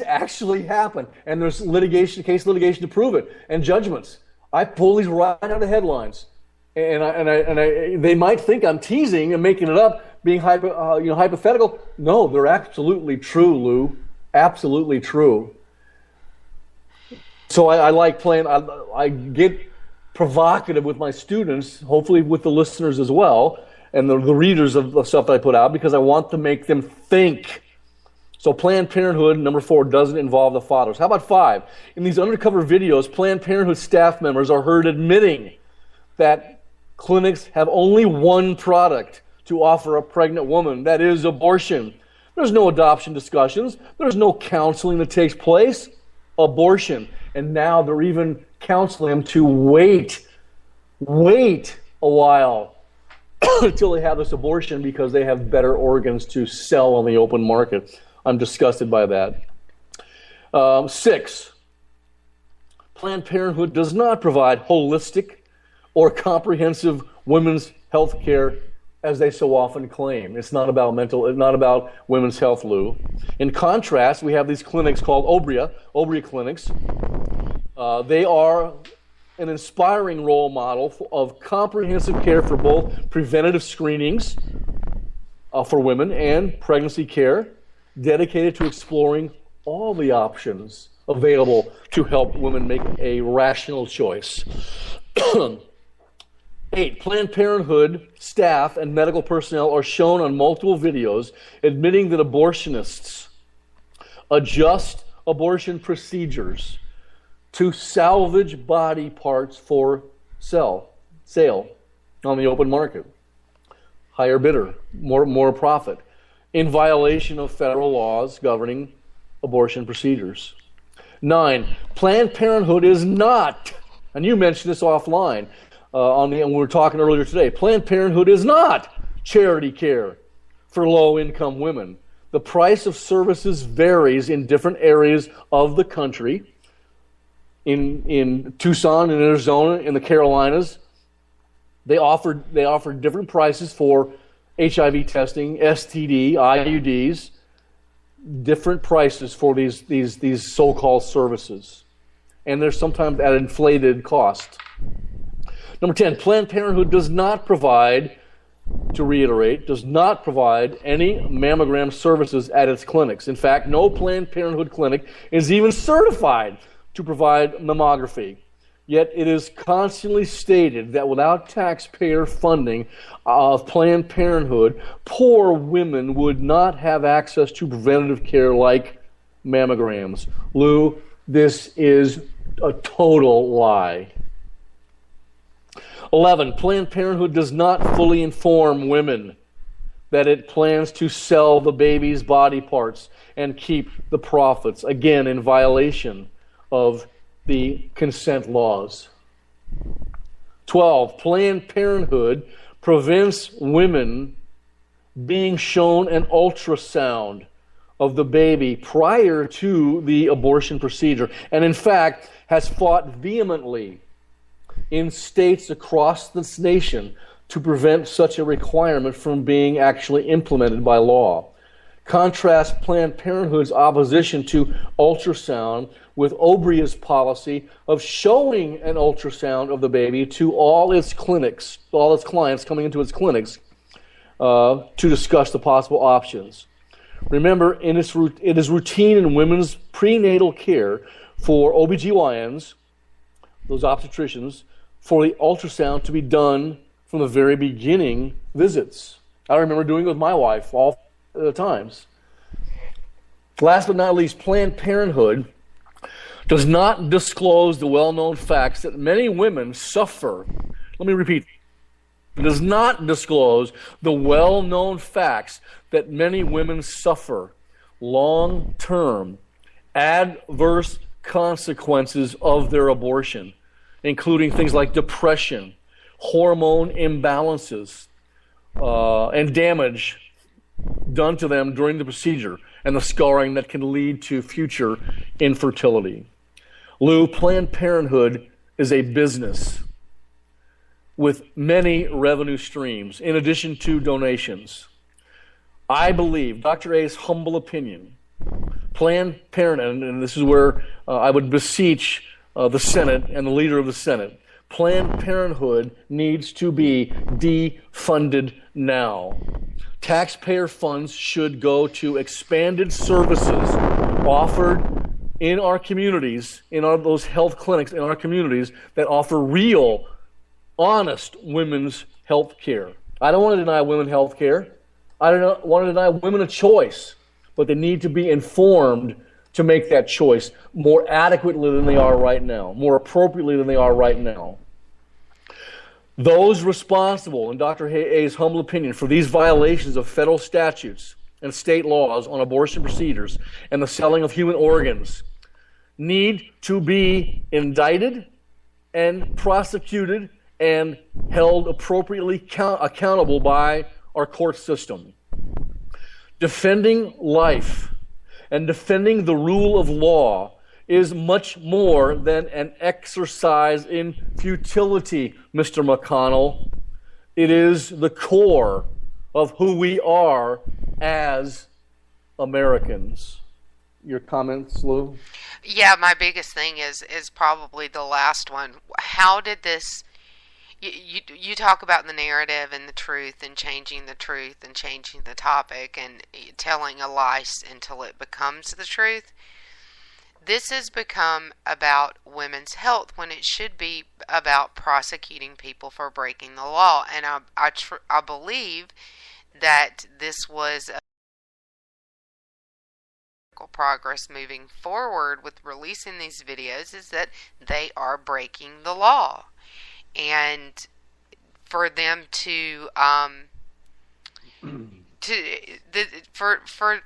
actually happen, and there's case litigation to prove it, and judgments. I pull these right out of the headlines, and they might think I'm teasing and making it up, being hypothetical. No, they're absolutely true, Lou. Absolutely true. So I like playing. I get provocative with my students, hopefully with the listeners as well, and the readers of the stuff that I put out, because I want to make them think. So Planned Parenthood, number 4, doesn't involve the fathers. How about 5? In these undercover videos, Planned Parenthood staff members are heard admitting that clinics have only one product to offer a pregnant woman, that is abortion. There's no adoption discussions. There's no counseling that takes place. Abortion. And now they're even counseling them to wait a while until they have this abortion because they have better organs to sell on the open market. I'm disgusted by that. 6, Planned Parenthood does not provide holistic or comprehensive women's health care as they so often claim. It's not about women's health, Lou. In contrast, we have these clinics called Obria clinics. They are an inspiring role model of comprehensive care for both preventative screenings for women and pregnancy care, dedicated to exploring all the options available to help women make a rational choice. 8. Planned Parenthood staff and medical personnel are shown on multiple videos admitting that abortionists adjust abortion procedures to salvage body parts for sale on the open market. Higher bidder, more profit, in violation of federal laws governing abortion procedures. 9. Planned Parenthood is not, and you mentioned this offline, and we were talking earlier today, Planned Parenthood is not charity care for low-income women. The price of services varies in different areas of the country. In Tucson, in Arizona, in the Carolinas, they offer different prices for HIV testing, STD, IUDs, different prices for these so-called services. And they're sometimes at inflated cost. Number 10, Planned Parenthood does not provide, to reiterate, does not provide any mammogram services at its clinics. In fact, no Planned Parenthood clinic is even certified to provide mammography. Yet it is constantly stated that without taxpayer funding of Planned Parenthood, poor women would not have access to preventative care like mammograms. Lou, this is a total lie. 11. Planned Parenthood does not fully inform women that it plans to sell the baby's body parts and keep the profits, again in violation of the consent laws. 12. Planned Parenthood prevents women being shown an ultrasound of the baby prior to the abortion procedure, and in fact has fought vehemently in states across this nation to prevent such a requirement from being actually implemented by law. Contrast Planned Parenthood's opposition to ultrasound with OBRIA's policy of showing an ultrasound of the baby to all its clinics, all its clients coming into its clinics to discuss the possible options. Remember, it is routine in women's prenatal care for OBGYNs, those obstetricians, for the ultrasound to be done from the very beginning visits. I remember doing it with my wife all the times. Last but not least, Planned Parenthood does not disclose the well-known facts that many women suffer. Let me repeat. It does not disclose the well-known facts that many women suffer long-term adverse consequences of their abortion, including things like depression, hormone imbalances, and damage done to them during the procedure, and the scarring that can lead to future infertility. Lou, Planned Parenthood is a business with many revenue streams, in addition to donations. I believe, Dr. A's humble opinion, Planned Parenthood, and this is where I would beseech the Senate and the leader of the Senate, Planned Parenthood needs to be defunded now. Taxpayer funds should go to expanded services offered in our communities, in those health clinics in our communities that offer real, honest women's health care. I don't want to deny women health care. I don't want to deny women a choice, but they need to be informed to make that choice more adequately than they are right now, more appropriately than they are right now. Those responsible, in Dr. A's humble opinion, for these violations of federal statutes and state laws on abortion procedures and the selling of human organs need to be indicted and prosecuted and held appropriately accountable by our court system. Defending life and defending the rule of law is much more than an exercise in futility, Mr. McConnell. It is the core of who we are as Americans. Your comments, Lou? Yeah, my biggest thing is probably the last one. How did this... You talk about the narrative and the truth and changing the truth and changing the topic and telling a lie until it becomes the truth. this has become about women's health when it should be about prosecuting people for breaking the law. And I believe that this was a progress moving forward with releasing these videos, is that they are breaking the law. And for them to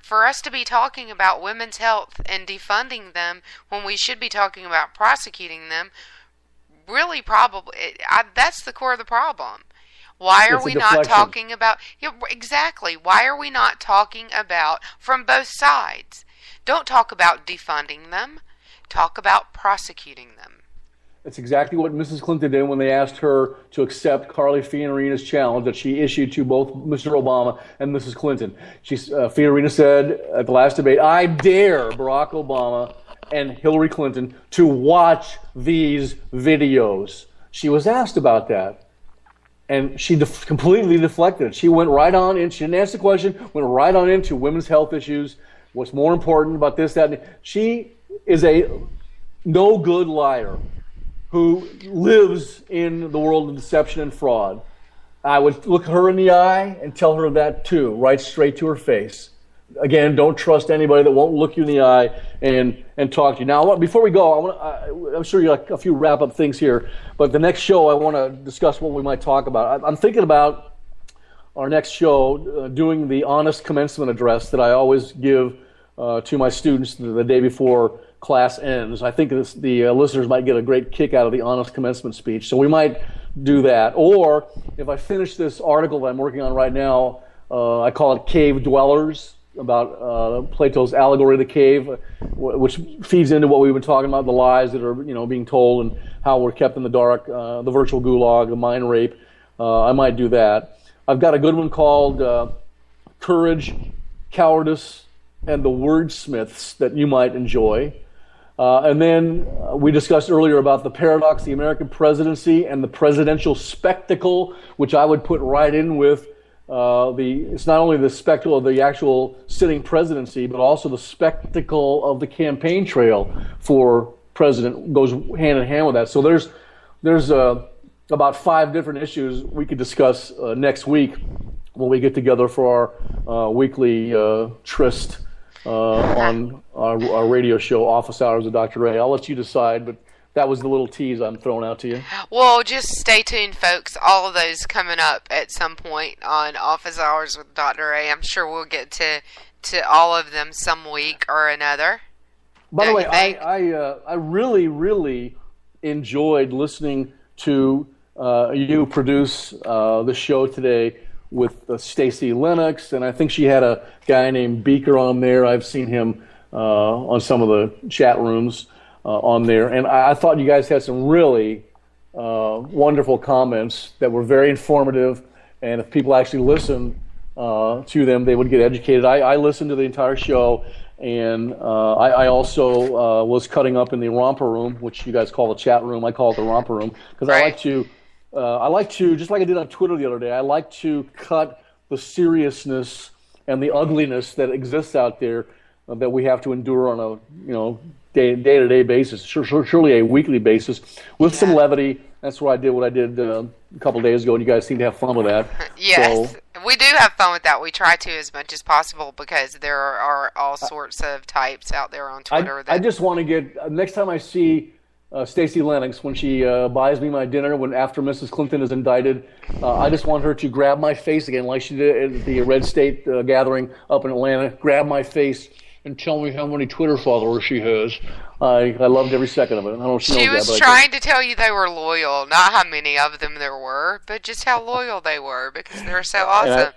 for us to be talking about women's health and defunding them when we should be talking about prosecuting them, really probably that's the core of the problem. Why are we not talking about exactly? Why are we not talking about from both sides? Don't talk about defunding them. Talk about prosecuting them. It's exactly what Mrs. Clinton did when they asked her to accept Carly Fiorina's challenge that she issued to both Mr. Obama and Mrs. Clinton. Fiorina said at the last debate, "I dare Barack Obama and Hillary Clinton to watch these videos." She was asked about that, and she completely deflected it. She went right on in. She didn't answer the question, went right on into women's health issues. What's more important about this, that, and she is a no-good liar who lives in the world of deception and fraud. I would look her in the eye and tell her that too, right straight to her face. Again, don't trust anybody that won't look you in the eye and talk to you. Now, before we go, I'm sure you have a few wrap-up things here, but the next show I want to discuss what we might talk about. I'm thinking about our next show doing the honest commencement address that I always give to my students the day before class ends. I think the listeners might get a great kick out of the honest commencement speech, so we might do that. Or if I finish this article that I'm working on right now, I call it Cave Dwellers, about Plato's allegory of the cave, which feeds into what we've been talking about, the lies that are being told and how we're kept in the dark, the virtual gulag, the mind rape. I might do that. I've got a good one called Courage, Cowardice, and the Wordsmiths that you might enjoy. And then we discussed earlier about the paradox of the American presidency and the presidential spectacle, which I would put right in with it's not only the spectacle of the actual sitting presidency, but also the spectacle of the campaign trail for president goes hand in hand with that. So there's about 5 different issues we could discuss next week when we get together for our weekly tryst on our radio show, Office Hours of Dr. Ray. I'll let you decide, but that was the little tease I'm throwing out to you. Well, just stay tuned, folks. All of those coming up at some point on Office Hours with Dr. Ray. I'm sure we'll get to all of them some week or another. By the way, I really, really enjoyed listening to you produce the show today with Stacey Lennox, and I think she had a guy named Beaker on there. I've seen him on some of the chat rooms on there, and I thought you guys had some really wonderful comments that were very informative, and if people actually listened to them, they would get educated. I listened to the entire show, and I also was cutting up in the romper room, which you guys call the chat room. I call it the romper room, because I like to, just like I did on Twitter the other day, I like to cut the seriousness and the ugliness that exists out there that we have to endure on a day-to-day basis, surely a weekly basis, with some levity. That's what I did a couple days ago, and you guys seem to have fun with that. Yes, so, we do have fun with that. We try to as much as possible because there are all sorts of types out there on Twitter. I just want to get, next time I see Stacey Lennox, when she buys me my dinner after Mrs. Clinton is indicted, I just want her to grab my face again like she did at the Red State gathering up in Atlanta, grab my face and tell me how many Twitter followers she has. I loved every second of it. I don't know if she was trying to tell you they were loyal, not how many of them there were, but just how loyal they were because they're so awesome.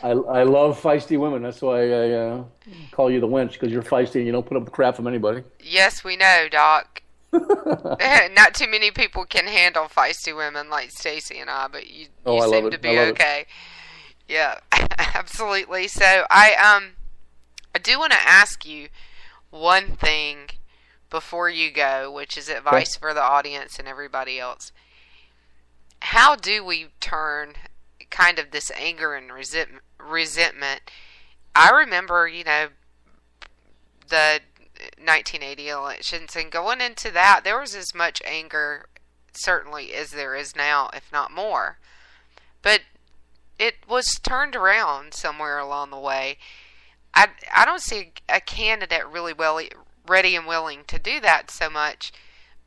I love feisty women. That's why I call you the wench, because you're feisty and you don't put up with crap from anybody. Yes, we know, Doc. Not too many people can handle feisty women like Stacey and I, but you seem to be okay. Yeah, absolutely. So I do want to ask you one thing before you go, which is advice for the audience and everybody else. How do we turn kind of this anger and resentment? I remember, the 1980 elections, and going into that, there was as much anger, certainly, as there is now, if not more. But it was turned around somewhere along the way. I don't see a candidate really ready and willing to do that so much,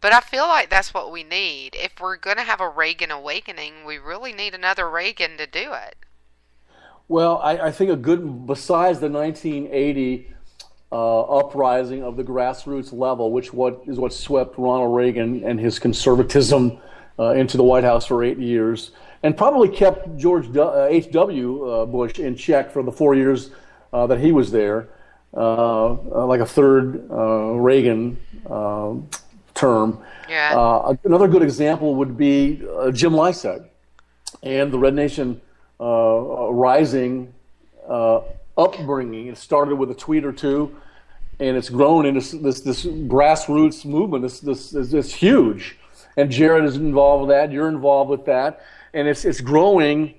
but I feel like that's what we need. If we're going to have a Reagan awakening, we really need another Reagan to do it. Well, I think besides the 1980 uprising of the grassroots level, which is what swept Ronald Reagan and his conservatism into the White House for 8 years, and probably kept George H.W. Bush in check for the 4 years that he was there, like a third Reagan term. Yeah. Another good example would be Jim Lysak and the Red Nation Rising upbringing. It started with a tweet or two, and it's grown into this grassroots movement. This huge, and Jared is involved with that. You're involved with that, and it's growing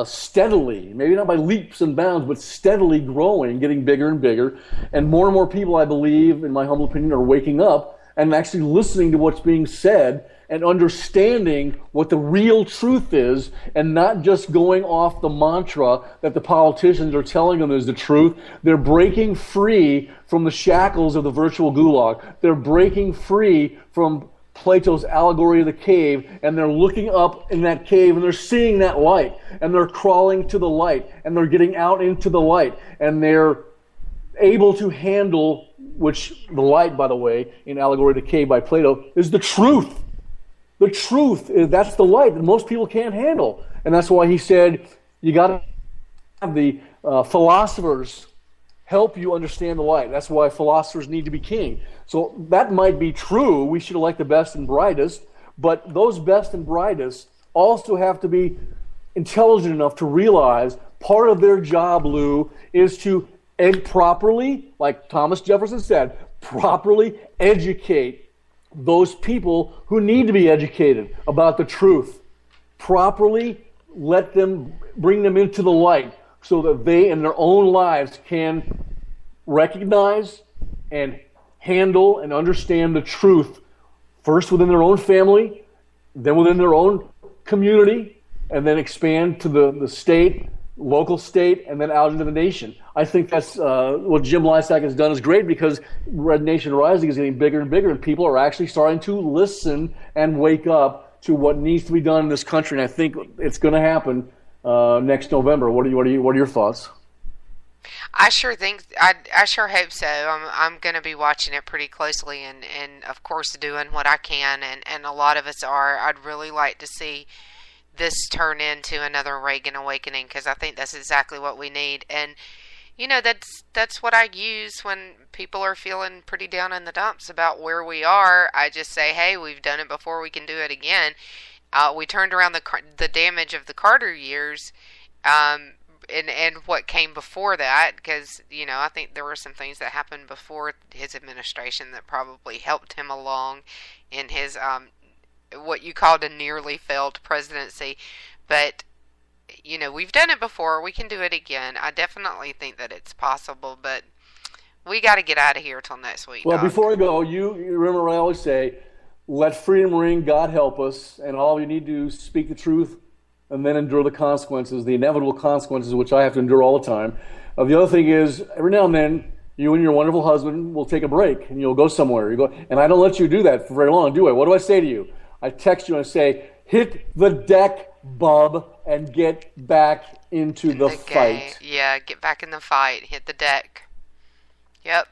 steadily. Maybe not by leaps and bounds, but steadily growing, getting bigger and bigger. And more people, I believe, in my humble opinion, are waking up and actually listening to what's being said and understanding what the real truth is, and not just going off the mantra that the politicians are telling them is the truth. They're breaking free from the shackles of the virtual gulag. They're breaking free from Plato's allegory of the cave, and they're looking up in that cave, and they're seeing that light, and they're crawling to the light, and they're getting out into the light, and they're able to handle, which the light, by the way, in Allegory of the Cave by Plato, is the truth. The truth is, that's the light that most people can't handle. And that's why he said, you got to have the philosophers help you understand the light. That's why philosophers need to be king. So that might be true. We should elect the best and brightest, but those best and brightest also have to be intelligent enough to realize part of their job, Lou, is to properly, like Thomas Jefferson said, properly educate those people who need to be educated about the truth. Properly bring them into the light so that they in their own lives can recognize and handle and understand the truth, first within their own family, then within their own community, and then expand to the state, local state, and then out into the nation. I think that's what Jim Lysak has done is great, because Red Nation Rising is getting bigger and bigger, and people are actually starting to listen and wake up to what needs to be done in this country. And I think it's going to happen next November. What are your thoughts? I sure think I sure hope so. I'm going to be watching it pretty closely, and of course doing what I can, and a lot of us are. I'd really like to see this turn into another Reagan awakening, because I think that's exactly what we need. And you know, that's what I use when people are feeling pretty down in the dumps about where we are. I just say, hey, we've done it before, we can do it again. We turned around the damage of the Carter years, and what came before that, because, you know, I think there were some things that happened before his administration that probably helped him along in his what you called a nearly failed presidency. But you know, we've done it before. We can do it again. I definitely think that it's possible, but we got to get out of here till next week. Well, Doc. before I go, you remember what I always say, let freedom ring, God help us, and all you need to do is speak the truth and then endure the consequences, the inevitable consequences, which I have to endure all the time. The other thing is, every now and then, you and your wonderful husband will take a break, and you'll go somewhere. And I don't let you do that for very long, do I? What do I say to you? I text you and I say, hit the deck, bub, and get back into the fight. Yeah, get back in the fight. Hit the deck. Yep.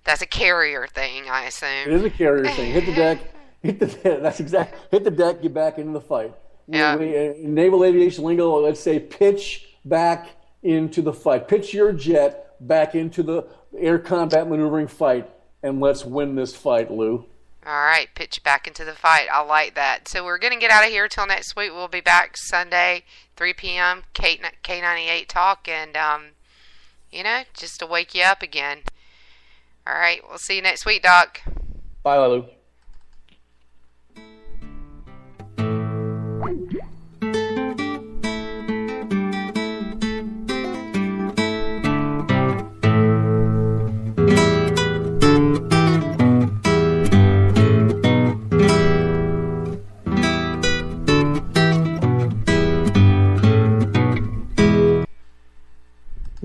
That's a carrier thing, I assume. It is a carrier thing. Hit the deck. That's exactly. Hit the deck. Get back into the fight. Yeah. In naval aviation lingo, let's say pitch back into the fight. Pitch your jet back into the air combat maneuvering fight, and let's win this fight, Lou. All right, pitch back into the fight. I like that. So we're going to get out of here till next week. We'll be back Sunday, 3 p.m., K98 Talk, and, you know, just to wake you up again. All right, we'll see you next week, Doc. Bye, Lou.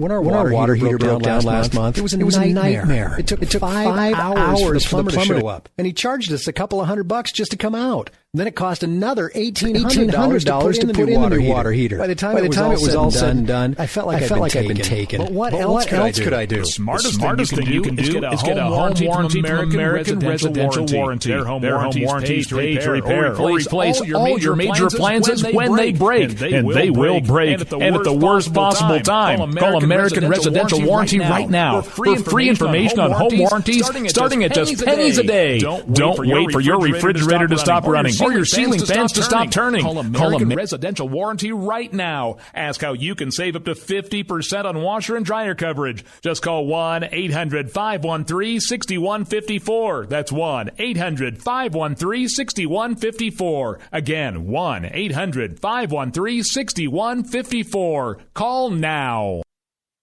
When our water heater broke down last month, it was a nightmare. It took 5 hours for the plumber to show up, and he charged us a couple of $100 just to come out. Then it cost another $1,800 to put in the new water heater. By the time it was all said and done, I felt like I'd been taken. But what else could I do? The smartest thing you can do is get a home warranty from American Residential Warranty. Their home warranties paid to repair or replace all your major appliances when they break. And they will break. And at the worst possible time. Call American Residential Warranty right now for free information on home warranties starting at just pennies a day. Don't wait for your refrigerator to stop running or your ceiling fans to stop turning. Call American Residential Warranty right now. Ask how you can save up to 50% on washer and dryer coverage. Just call 1-800-513-6154. That's 1-800-513-6154. Again, 1-800-513-6154. Call now.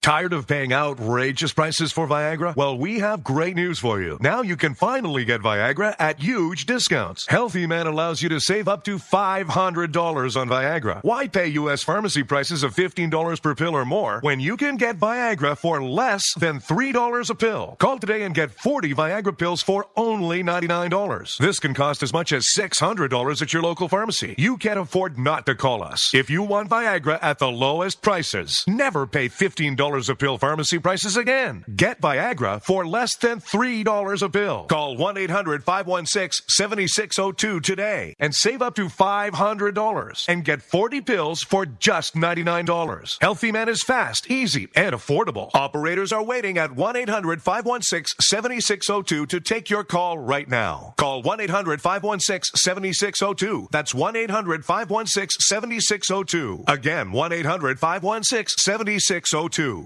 Tired of paying outrageous prices for Viagra? Well, we have great news for you. Now you can finally get Viagra at huge discounts. Healthy Man allows you to save up to $500 on Viagra. Why pay U.S. pharmacy prices of $15 per pill or more when you can get Viagra for less than $3 a pill? Call today and get 40 Viagra pills for only $99. This can cost as much as $600 at your local pharmacy. You can't afford not to call us. If you want Viagra at the lowest prices, never pay $15 a pill pharmacy prices again. Get Viagra for less than $3 a pill. Call 1-800-516-7602 today and save up to $500 and get 40 pills for just $99. Healthy Man is fast, easy, and affordable. Operators are waiting at 1-800-516-7602 to take your call right now. Call 1-800-516-7602. That's 1-800-516-7602. Again, 1-800-516-7602.